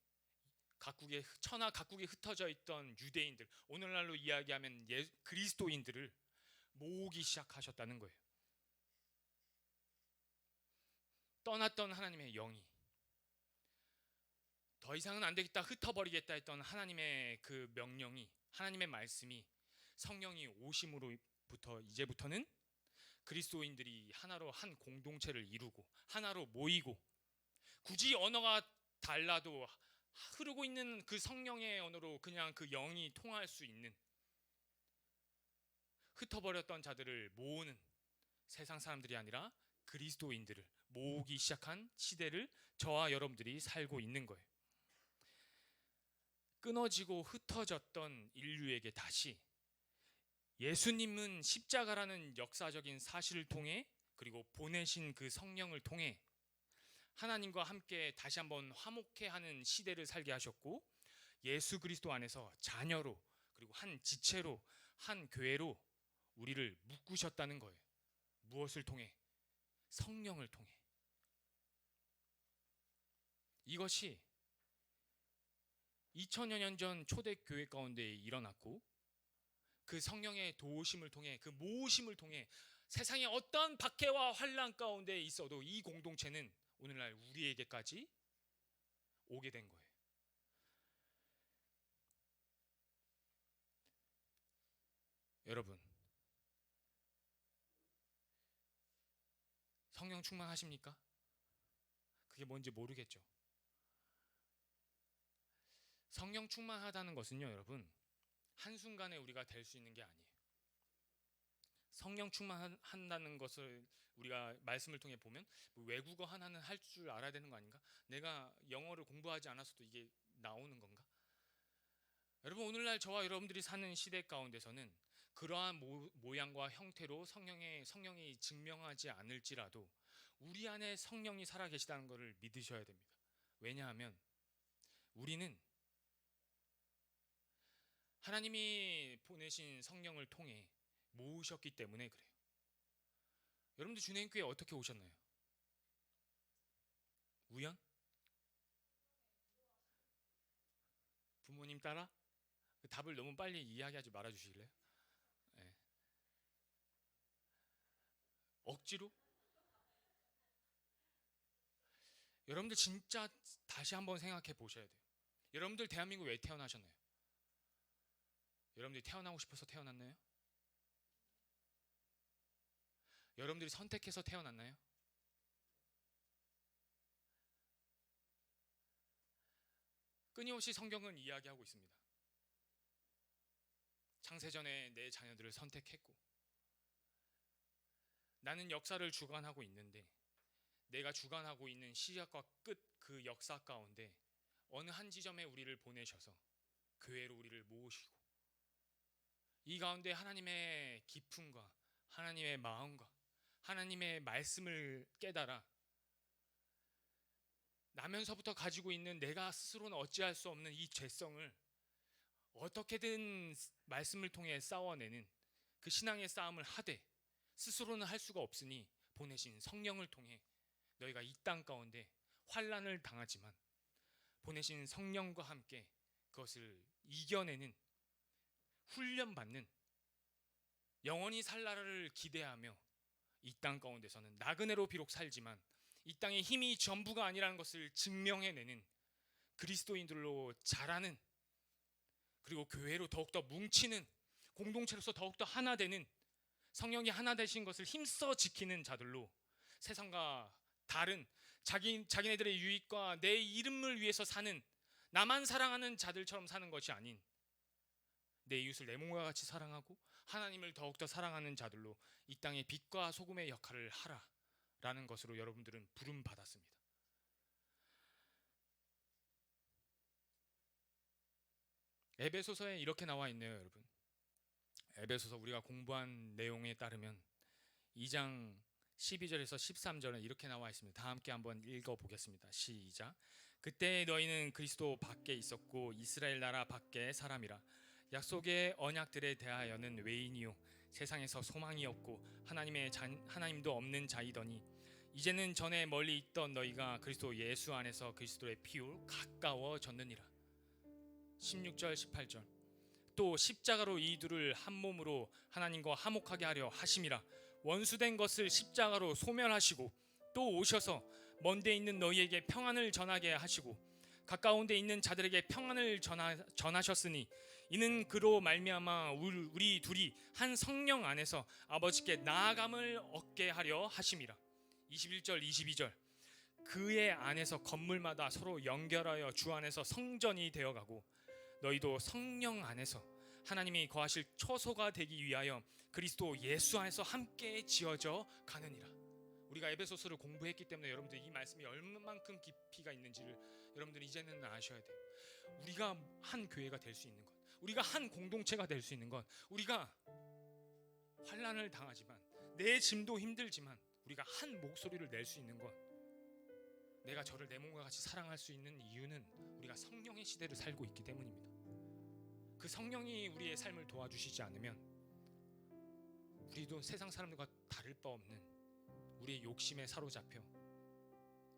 천하 각국에 흩어져 있던 유대인들, 오늘날로 이야기하면 그리스도인들을 모으기 시작하셨다는 거예요. 떠났던 하나님의 영이 더 이상은 안 되겠다, 흩어버리겠다 했던 하나님의 그 명령이, 하나님의 말씀이 성령이 오심으로부터 이제부터는 그리스도인들이 하나로 한 공동체를 이루고 하나로 모이고 굳이 언어가 달라도 흐르고 있는 그 성령의 언어로 그냥 그 영이 통할 수 있는, 흩어버렸던 자들을 모으는 세상 사람들이 아니라 그리스도인들을 모으기 시작한 시대를 저와 여러분들이 살고 있는 거예요. 끊어지고 흩어졌던 인류에게 다시 예수님은 십자가라는 역사적인 사실을 통해 그리고 보내신 그 성령을 통해 하나님과 함께 다시 한번 화목해 하는 시대를 살게 하셨고, 예수 그리스도 안에서 자녀로 그리고 한 지체로 한 교회로 우리를 묶으셨다는 거예요. 무엇을 통해? 성령을 통해. 이것이 2000여 년 전 초대교회 가운데 일어났고 그 성령의 도우심을 통해, 그 모으심을 통해 세상의 어떤 박해와 환난 가운데 있어도 이 공동체는 오늘날 우리에게까지 오게 된 거예요. 여러분, 성령 충만하십니까? 그게 뭔지 모르겠죠. 성령 충만하다는 것은요, 여러분, 한순간에 우리가 될 수 있는 게 아니에요. 성령 충만한다는 것을 우리가 말씀을 통해 보면 뭐 외국어 하나는 할 줄 알아야 되는 거 아닌가? 내가 영어를 공부하지 않았어도 이게 나오는 건가? 여러분, 오늘날 저와 여러분들이 사는 시대 가운데서는 그러한 모양과 형태로 성령이 증명하지 않을지라도 우리 안에 성령이 살아계시다는 것을 믿으셔야 됩니다. 왜냐하면 우리는 하나님이 보내신 성령을 통해 모으셨기 때문에 그래요. 여러분들 주님교회 어떻게 오셨나요? 우연? 부모님 따라? 그 답을 너무 빨리 이야기하지 말아주시길래요? 네. 억지로? 여러분들 진짜 다시 한번 생각해 보셔야 돼요. 여러분들 대한민국 왜 태어나셨나요? 여러분들이 태어나고 싶어서 태어났나요? 여러분들이 선택해서 태어났나요? 끊임없이 성경은 이야기하고 있습니다. 창세전에 내 자녀들을 선택했고, 나는 역사를 주관하고 있는데 내가 주관하고 있는 시작과 끝 그 역사 가운데 어느 한 지점에 우리를 보내셔서 교회로 우리를 모으시고 이 가운데 하나님의 기품과 하나님의 마음과 하나님의 말씀을 깨달아 나면서부터 가지고 있는 내가 스스로는 어찌할 수 없는 이 죄성을 어떻게든 말씀을 통해 싸워내는 그 신앙의 싸움을 하되 스스로는 할 수가 없으니 보내신 성령을 통해 너희가 이 땅 가운데 환난을 당하지만 보내신 성령과 함께 그것을 이겨내는 훈련받는 영원히 살 나라를 기대하며 이 땅 가운데서는 나그네로 비록 살지만 이 땅의 힘이 전부가 아니라는 것을 증명해내는 그리스도인들로 자라는, 그리고 교회로 더욱더 뭉치는, 공동체로서 더욱더 하나 되는, 성령이 하나 되신 것을 힘써 지키는 자들로 세상과 다른 자기네들의 유익과 내 이름을 위해서 사는, 나만 사랑하는 자들처럼 사는 것이 아닌 내 이웃을 내 몸과 같이 사랑하고 하나님을 더욱더 사랑하는 자들로 이 땅의 빛과 소금의 역할을 하라라는 것으로 여러분들은 부름받았습니다. 에베소서에 이렇게 나와 있네요, 여러분. 에베소서 우리가 공부한 내용에 따르면 2장 12절에서 13절은 이렇게 나와 있습니다. 다 함께 한번 읽어보겠습니다. 시작. 그때 너희는 그리스도 밖에 있었고 이스라엘 나라 밖의 사람이라. 약속의 언약들에 대하여는 외인이요 세상에서 소망이 없고 하나님도 없는 자이더니 이제는 전에 멀리 있던 너희가 그리스도 예수 안에서 그리스도의 피로 가까워졌느니라. 16절 18절. 또 십자가로 이 둘을 한 몸으로 하나님과 화목하게 하려 하심이라. 원수된 것을 십자가로 소멸하시고 또 오셔서 먼데 있는 너희에게 평안을 전하게 하시고 가까운 데 있는 자들에게 평안을 전하셨으니 이는 그로 말미암아 우리 둘이 한 성령 안에서 아버지께 나아감을 얻게 하려 하심이라. 21절 22절. 그의 안에서 건물마다 서로 연결하여 주 안에서 성전이 되어가고 너희도 성령 안에서 하나님이 거하실 처소가 되기 위하여 그리스도 예수 안에서 함께 지어져 가느니라. 우리가 에베소서를 공부했기 때문에 여러분들 이 말씀이 얼마만큼 깊이가 있는지를 여러분들이 이제는 아셔야 돼요. 우리가 한 교회가 될 수 있는 것, 우리가 한 공동체가 될 수 있는 것, 우리가 환난을 당하지만 내 짐도 힘들지만 우리가 한 목소리를 낼 수 있는 것, 내가 저를 내 몸과 같이 사랑할 수 있는 이유는 우리가 성령의 시대를 살고 있기 때문입니다. 그 성령이 우리의 삶을 도와주시지 않으면 우리도 세상 사람들과 다를 바 없는 우리의 욕심에 사로잡혀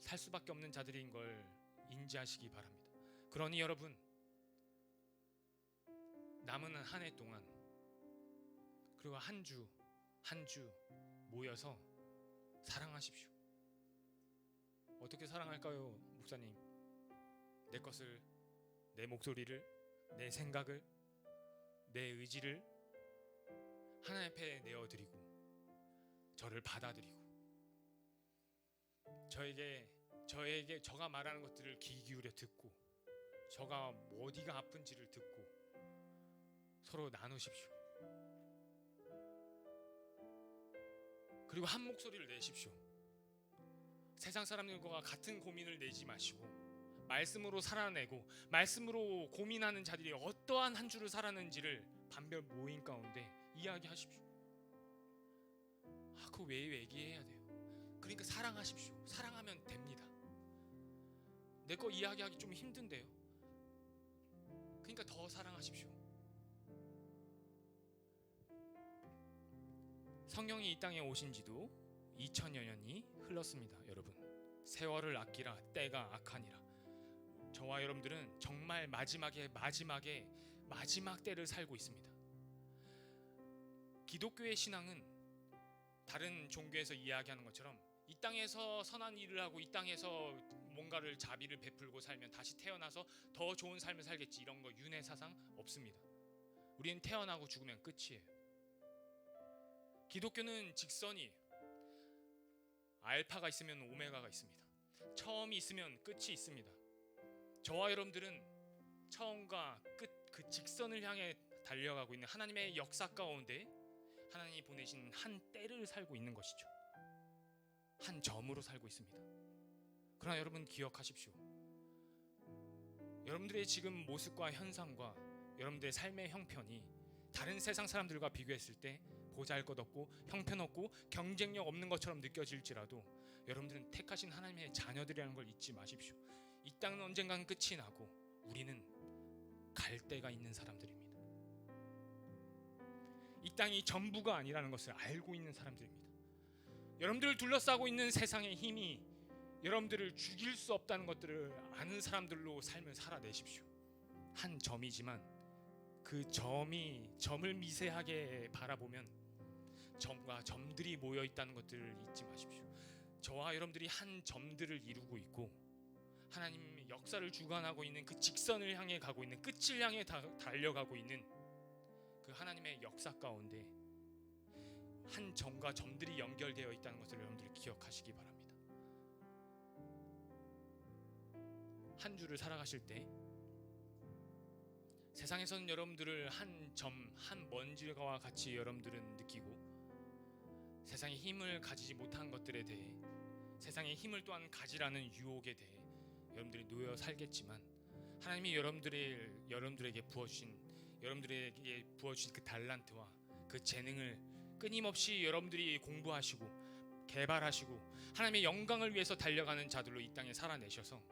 살 수밖에 없는 자들인 걸 인지하시기 바랍니다. 그러니 여러분, 남은 한 해 동안 그리고 한 주 모여서 사랑하십시오. 어떻게 사랑할까요, 목사님? 내 것을, 내 목소리를, 내 생각을, 내 의지를 하나님 앞에 내어드리고 저를 받아들이고 저가 말하는 것들을 귀 기울여 듣고 저가 어디가 아픈지를 듣고 서로 나누십시오. 그리고 한 목소리를 내십시오. 세상 사람들과 같은 고민을 내지 마시고 말씀으로 살아내고 말씀으로 고민하는 자들이 어떠한 한 주를 살았는지를 반별 모임 가운데 이야기하십시오. 그거 왜 얘기해야 돼요? 그러니까 사랑하십시오. 사랑하면 됩니다. 내 거 이야기하기 좀 힘든데요. 그러니까 더 사랑하십시오. 성령이 이 땅에 오신 지도 2000여 년이 흘렀습니다. 여러분, 세월을 아끼라 때가 악하니라. 저와 여러분들은 정말 마지막 때를 살고 있습니다. 기독교의 신앙은 다른 종교에서 이야기하는 것처럼 이 땅에서 선한 일을 하고 이 땅에서 뭔가를 자비를 베풀고 살면 다시 태어나서 더 좋은 삶을 살겠지, 이런 거 윤회 사상 없습니다. 우리는 태어나고 죽으면 끝이에요. 기독교는 직선이에요. 알파가 있으면 오메가가 있습니다. 처음이 있으면 끝이 있습니다. 저와 여러분들은 처음과 끝, 그 직선을 향해 달려가고 있는 하나님의 역사 가운데 하나님이 보내신 한 때를 살고 있는 것이죠. 한 점으로 살고 있습니다. 그러나 여러분 기억하십시오. 여러분들의 지금 모습과 현상과 여러분들의 삶의 형편이 다른 세상 사람들과 비교했을 때 보잘것없고 형편없고 경쟁력 없는 것처럼 느껴질지라도 여러분들은 택하신 하나님의 자녀들이라는 걸 잊지 마십시오. 이 땅은 언젠간 끝이 나고 우리는 갈 데가 있는 사람들입니다. 이 땅이 전부가 아니라는 것을 알고 있는 사람들입니다. 여러분들을 둘러싸고 있는 세상의 힘이 여러분들을 죽일 수 없다는 것들을 아는 사람들로 삶을 살아내십시오. 한 점이지만 그 점을 미세하게 바라보면 점과 점들이 모여 있다는 것들을 잊지 마십시오. 저와 여러분들이 한 점들을 이루고 있고 하나님의 역사를 주관하고 있는 그 직선을 향해 가고 있는 끝을 향해 달려가고 있는 그 하나님의 역사 가운데 한 점과 점들이 연결되어 있다는 것을 여러분들이 기억하시기 바랍니다. 한 주를 살아가실 때 세상에서는 여러분들을 한 점, 한 먼지와 같이 여러분들은 느끼고 세상의 힘을 가지지 못한 것들에 대해 세상의 힘을 또한 가지라는 유혹에 대해 여러분들이 놓여 살겠지만 하나님이 여러분들에게 부어주신 그 달란트와 그 재능을 끊임없이 여러분들이 공부하시고 개발하시고 하나님의 영광을 위해서 달려가는 자들로 이 땅에 살아내셔서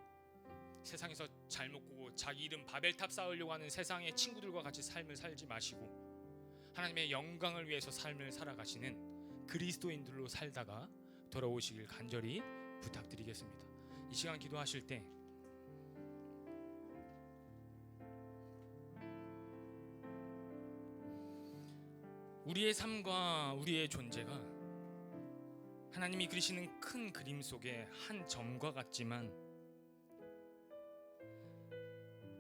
세상에서 잘 먹고 자기 이름 바벨탑 쌓으려고 하는 세상의 친구들과 같이 삶을 살지 마시고 하나님의 영광을 위해서 삶을 살아가시는 그리스도인들로 살다가 돌아오시길 간절히 부탁드리겠습니다. 이 시간 기도하실 때 우리의 삶과 우리의 존재가 하나님이 그리시는 큰 그림 속의 한 점과 같지만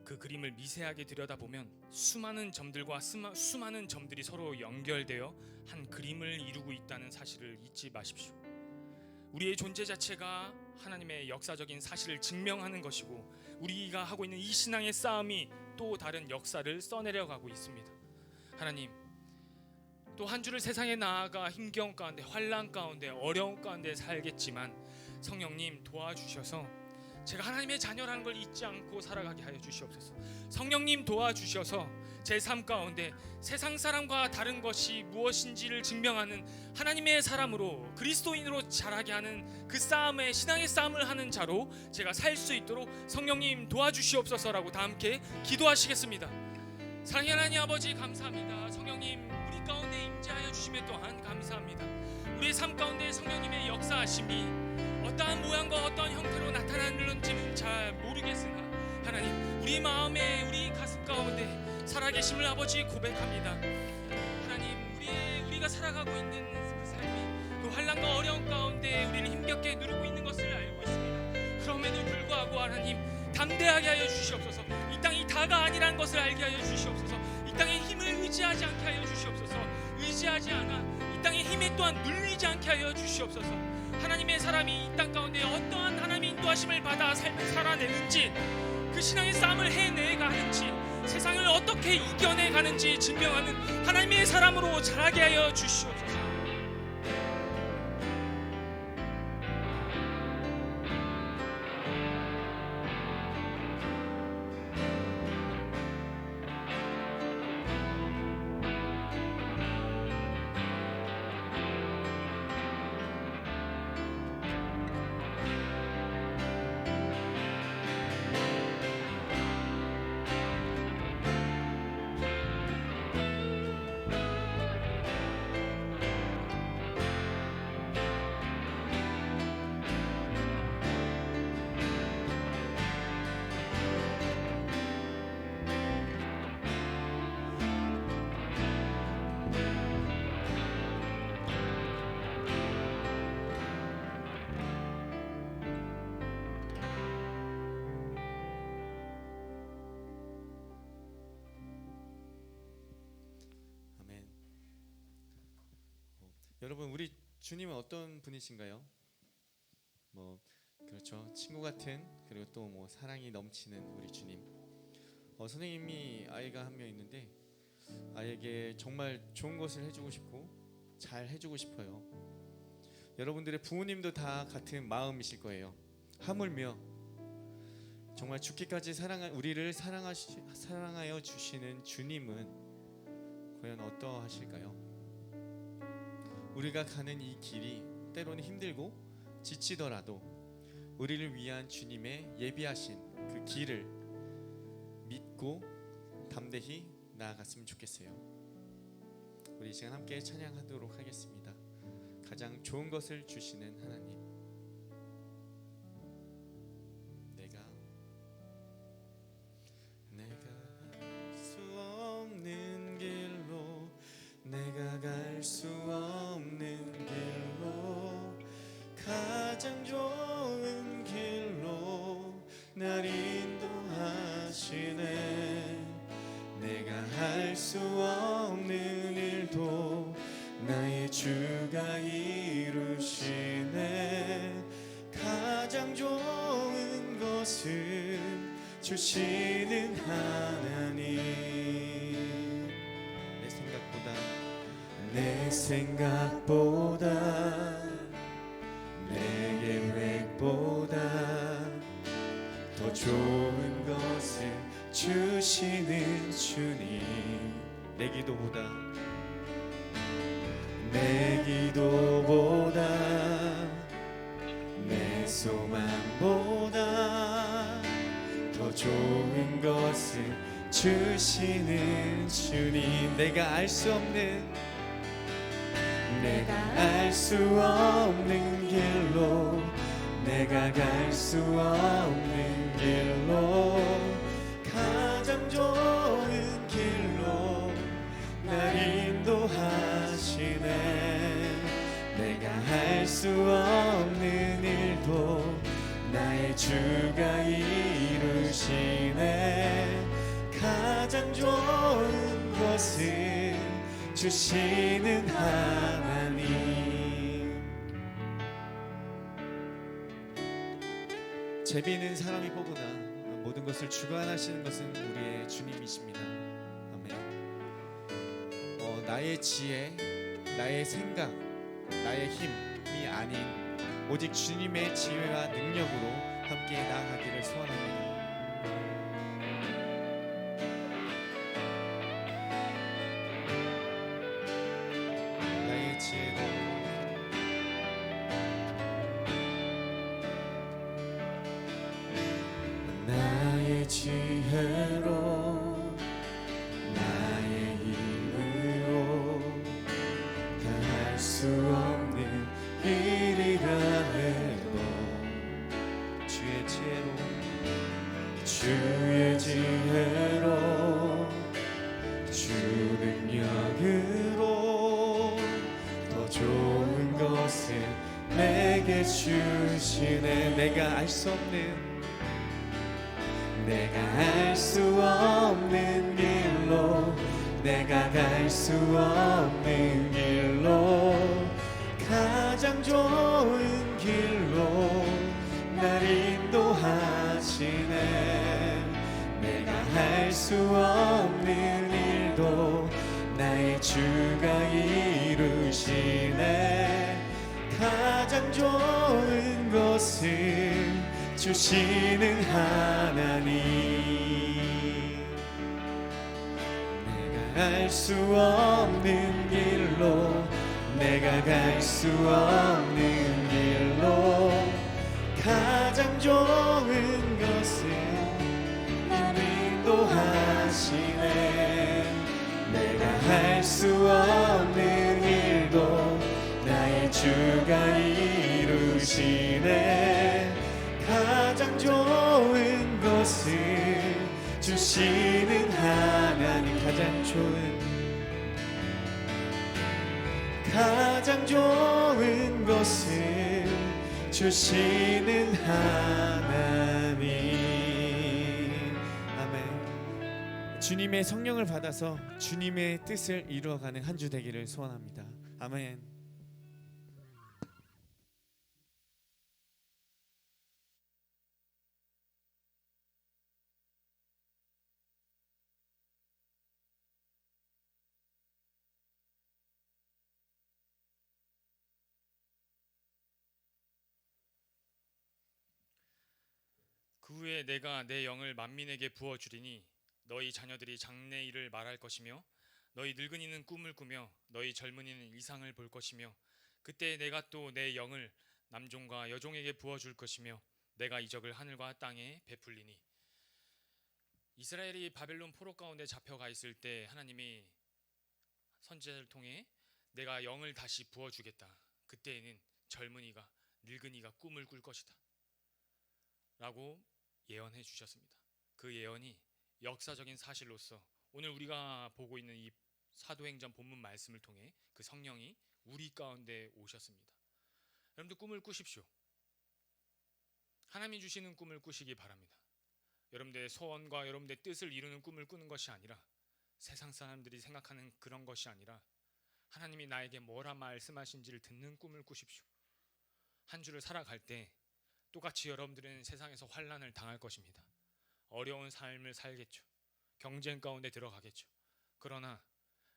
그 그림을 미세하게 들여다보면 수많은 점들과 수많은 점들이 서로 연결되어 한 그림을 이루고 있다는 사실을 잊지 마십시오. 우리의 존재 자체가 하나님의 역사적인 사실을 증명하는 것이고 우리가 하고 있는 이 신앙의 싸움이 또 다른 역사를 써내려가고 있습니다. 하나님, 또 한 주를 세상에 나아가 힘겨운 가운데 환난 가운데 어려운 가운데 살겠지만 성령님 도와주셔서 제가 하나님의 자녀라는 걸 잊지 않고 살아가게 하여 주시옵소서. 성령님 도와주셔서 제 삶 가운데 세상 사람과 다른 것이 무엇인지를 증명하는 하나님의 사람으로 그리스도인으로 자라게 하는 그 싸움의 신앙의 싸움을 하는 자로 제가 살 수 있도록 성령님 도와주시옵소서라고 다 함께 기도하시겠습니다. 사랑의 하나님 아버지 감사합니다. 성령님 우리 가운데 임재하여 주심에 또한 감사합니다. 우리의 삶 가운데 성령님의 역사하심이 어떠한 모양과 어떠한 형태로 나타나는지는 잘 모르겠으나 하나님 우리 마음에 우리 가슴 가운데 살아계심을 아버지 고백합니다. 하나님 우리가 살아가고 있는 그 삶이 그 환난과 어려움 가운데 우리를 힘겹게 누르고 있는 것을 알고 있습니다. 그럼에도 불구하고 하나님 담대하게 하여 주시옵소서. 이 땅이 다가 아니라는 것을 알게 하여 주시옵소서. 이 땅의 힘을 의지하지 않게 하여 주시옵소서. 의지하지 않아 이 땅의 힘에 또한 눌리지 않게 하여 주시옵소서. 하나님의 사람이 이 땅 가운데 어떠한 하나님의 인도하심을 받아 삶을 살아내는지 그 신앙의 싸움을 해내가는지 세상을 어떻게 이겨내가는지 증명하는 하나님의 사람으로 자라게 하여 주시옵소서. 여러분 우리 주님은 어떤 분이신가요? 그렇죠. 친구 같은 그리고 또 사랑이 넘치는 우리 주님. 선생님이 아이가 한 명 있는데 아이에게 정말 좋은 것을 해주고 싶고 잘 해주고 싶어요. 여러분들의 부모님도 다 같은 마음이실 거예요. 하물며 정말 죽기까지 우리를 사랑하여 주시는 주님은 과연 어떠하실까요? 우리가 가는 이 길이 때로는 힘들고 지치더라도 우리를 위한 주님의 예비하신 그 길을 믿고 담대히 나아갔으면 좋겠어요. 우리 이 시간 함께 찬양하도록 하겠습니다. 가장 좋은 것을 주시는 하나님, 내가 갈 수 없는 길로, 내가 갈 수 없는 길로, 가장 좋은 길로 날 인도하시네. 내가 할 수 없는 일도 나의 주가 이루시네. 가장 좋은 것을 주시는 하나님, 내 생각보다 내 계획보다 더 좋은 것을 주시는 주님, 내 기도보다 내 소망보다 더 좋은 것을 주시는 주님, 내가 알 수 없는 길로, 내가 갈 수 없는 길로, 가장 좋은 길로 날 인도하시네. 내가 할 수 없는 일도 나의 주가 이루시네. 가장 좋은 것을 주시는 하나님. 제비는 사람이 뽑으나 모든 것을 주관하시는 것은 우리의 주님이십니다. 아멘. 나의 지혜, 나의 생각, 나의 힘이 아닌 오직 주님의 지혜와 능력으로 함께 나아가기를 소원합니다. 나의 지혜로, 나의 지혜로, 나의 힘으로 다 할 수 없는 일이라 해도 주의 지혜로 주 능력으로 더 좋은 것을 내게 주시네. 내가 알 수 없는 길로, 내가 갈 수 없는 길로, 가장 좋은 길로 날 인도하시네. 내가 할 수 없는 일도 나의 주가 이루시네. 가장 좋은 것을 주시는 하나님, 내가 갈 수 없는 길로, 내가 갈 수 없는 길로, 가장 좋은 것을 인도하시네. 내가 할 수 없는 일도 나의 주가 이루시네. 가장 좋은 것을 주시는 하나님, 가장 좋은 것을 주시는 하나님. 아멘. 주님의 성령을 받아서 주님의 뜻을 이루어가는 한 주 되기를 소원합니다. 아멘. 그 후에 내가 내 영을 만민에게 부어 주리니 너희 자녀들이 장래일을 말할 것이며 너희 늙은이는 꿈을 꾸며 너희 젊은이는 이상을 볼 것이며 그때 내가 또 내 영을 남종과 여종에게 부어줄 것이며 내가 이적을 하늘과 땅에 베풀리니. 이스라엘이 바벨론 포로 가운데 잡혀가 있을 때 하나님이 선지자를 통해 내가 영을 다시 부어주겠다. 그때에는 젊은이가 늙은이가 꿈을 꿀 것이다 라고 예언해 주셨습니다. 그 예언이 역사적인 사실로서 오늘 우리가 보고 있는 이 사도행전 본문 말씀을 통해 그 성령이 우리 가운데 오셨습니다. 여러분들 꿈을 꾸십시오. 하나님이 주시는 꿈을 꾸시기 바랍니다. 여러분들의 소원과 여러분들의 뜻을 이루는 꿈을 꾸는 것이 아니라 세상 사람들이 생각하는 그런 것이 아니라 하나님이 나에게 뭐라 말씀하신지를 듣는 꿈을 꾸십시오. 한 주를 살아갈 때 똑같이 여러분들은 세상에서 환난을 당할 것입니다. 어려운 삶을 살겠죠. 경쟁 가운데 들어가겠죠. 그러나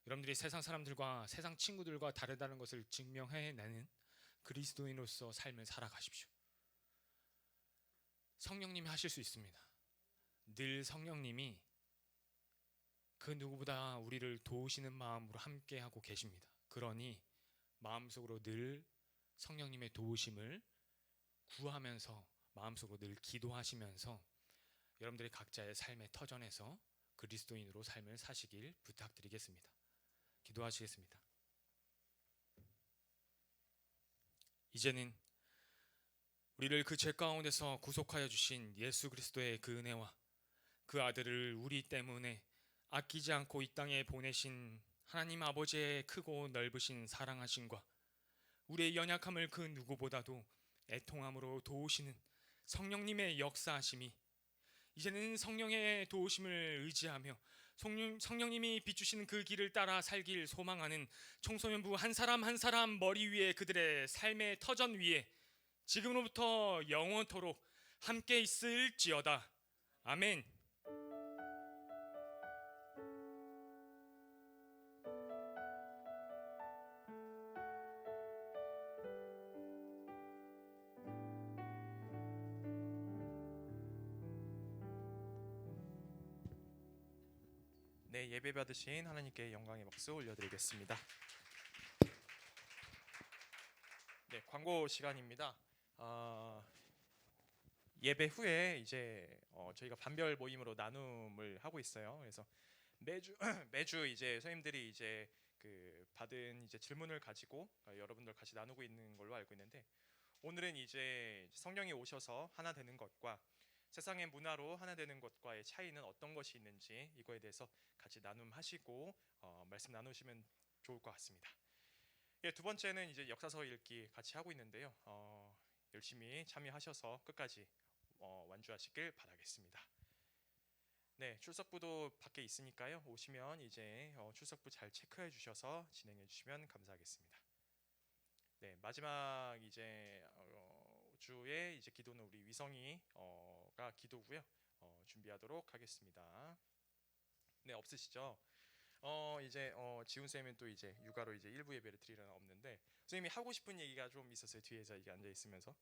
여러분들이 세상 사람들과 세상 친구들과 다르다는 것을 증명해내는 그리스도인으로서 삶을 살아가십시오. 성령님이 하실 수 있습니다. 늘 성령님이 그 누구보다 우리를 도우시는 마음으로 함께하고 계십니다. 그러니 마음속으로 늘 성령님의 도우심을 구하면서 마음속으로 늘 기도하시면서 여러분들의 각자의 삶의 터전에서 그리스도인으로 삶을 사시길 부탁드리겠습니다. 기도하시겠습니다. 이제는 우리를 그 죄 가운데서 구속하여 주신 예수 그리스도의 그 은혜와 그 아들을 우리 때문에 아끼지 않고 이 땅에 보내신 하나님 아버지의 크고 넓으신 사랑하심과 우리의 연약함을 그 누구보다도 애통함으로 도우시는 성령님의 역사하심이 이제는 성령의 도우심을 의지하며 성령님이 비추시는 그 길을 따라 살길 소망하는 청소년부 한 사람 한 사람 머리 위에 그들의 삶의 터전 위에 지금으로부터 영원토록 함께 있을지어다. 아멘. 네, 예배 받으신 하나님께 영광의 박수 올려드리겠습니다. 네, 광고 시간입니다. 예배 후에 이제 저희가 반별 모임으로 나눔을 하고 있어요. 그래서 매주 이제 선생님들이 이제 그 받은 이제 질문을 가지고 여러분들 같이 나누고 있는 걸로 알고 있는데, 오늘은 이제 성령이 오셔서 하나 되는 것과 세상의 문화로 하나 되는 것과의 차이는 어떤 것이 있는지 이거에 대해서 같이 나눔하시고 말씀 나누시면 좋을 것 같습니다. 예, 두 번째는 이제 역사서 읽기 같이 하고 있는데요. 열심히 참여하셔서 끝까지 완주하시길 바라겠습니다. 네, 출석부도 밖에 있으니까요. 오시면 이제 출석부 잘 체크해 주셔서 진행해 주시면 감사하겠습니다. 네, 마지막 이제 주에 이제 기도는 우리 위성이가 기도고요. 준비하도록 하겠습니다. 네, 없으시죠? 이제 지훈 쌤은 또 이제 육아로 이제 일부 예배를 드리려나 없는데, 선생님이 하고 싶은 얘기가 좀 있었어요. 뒤에서 이게 앉아 있으면서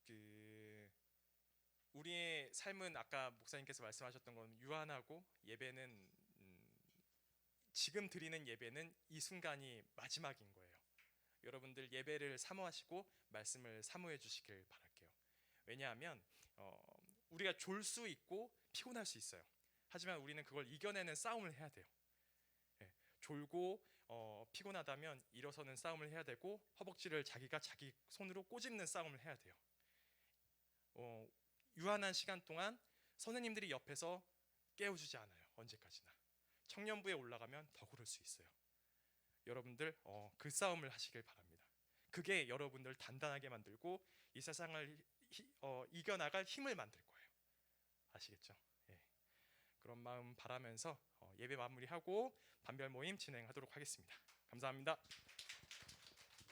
그 우리의 삶은 아까 목사님께서 말씀하셨던 건 유한하고 예배는 지금 드리는 예배는 이 순간이 마지막인 거예요. 여러분들 예배를 사모하시고 말씀을 사모해 주시길 바랄게요. 왜냐하면 우리가 졸 수 있고 피곤할 수 있어요. 하지만 우리는 그걸 이겨내는 싸움을 해야 돼요. 예, 졸고 피곤하다면 일어서는 싸움을 해야 되고, 허벅지를 자기가 자기 손으로 꼬집는 싸움을 해야 돼요. 유한한 시간 동안 선생님들이 옆에서 깨워주지 않아요. 언제까지나. 청년부에 올라가면 더 그럴 수 있어요. 여러분들 그 싸움을 하시길 바랍니다. 그게 여러분들 단단하게 만들고 이 세상을 이겨나갈 힘을 만들 거예요. 아시겠죠? 예. 그런 마음 바라면서 예배 마무리하고 반별 모임 진행하도록 하겠습니다. 감사합니다.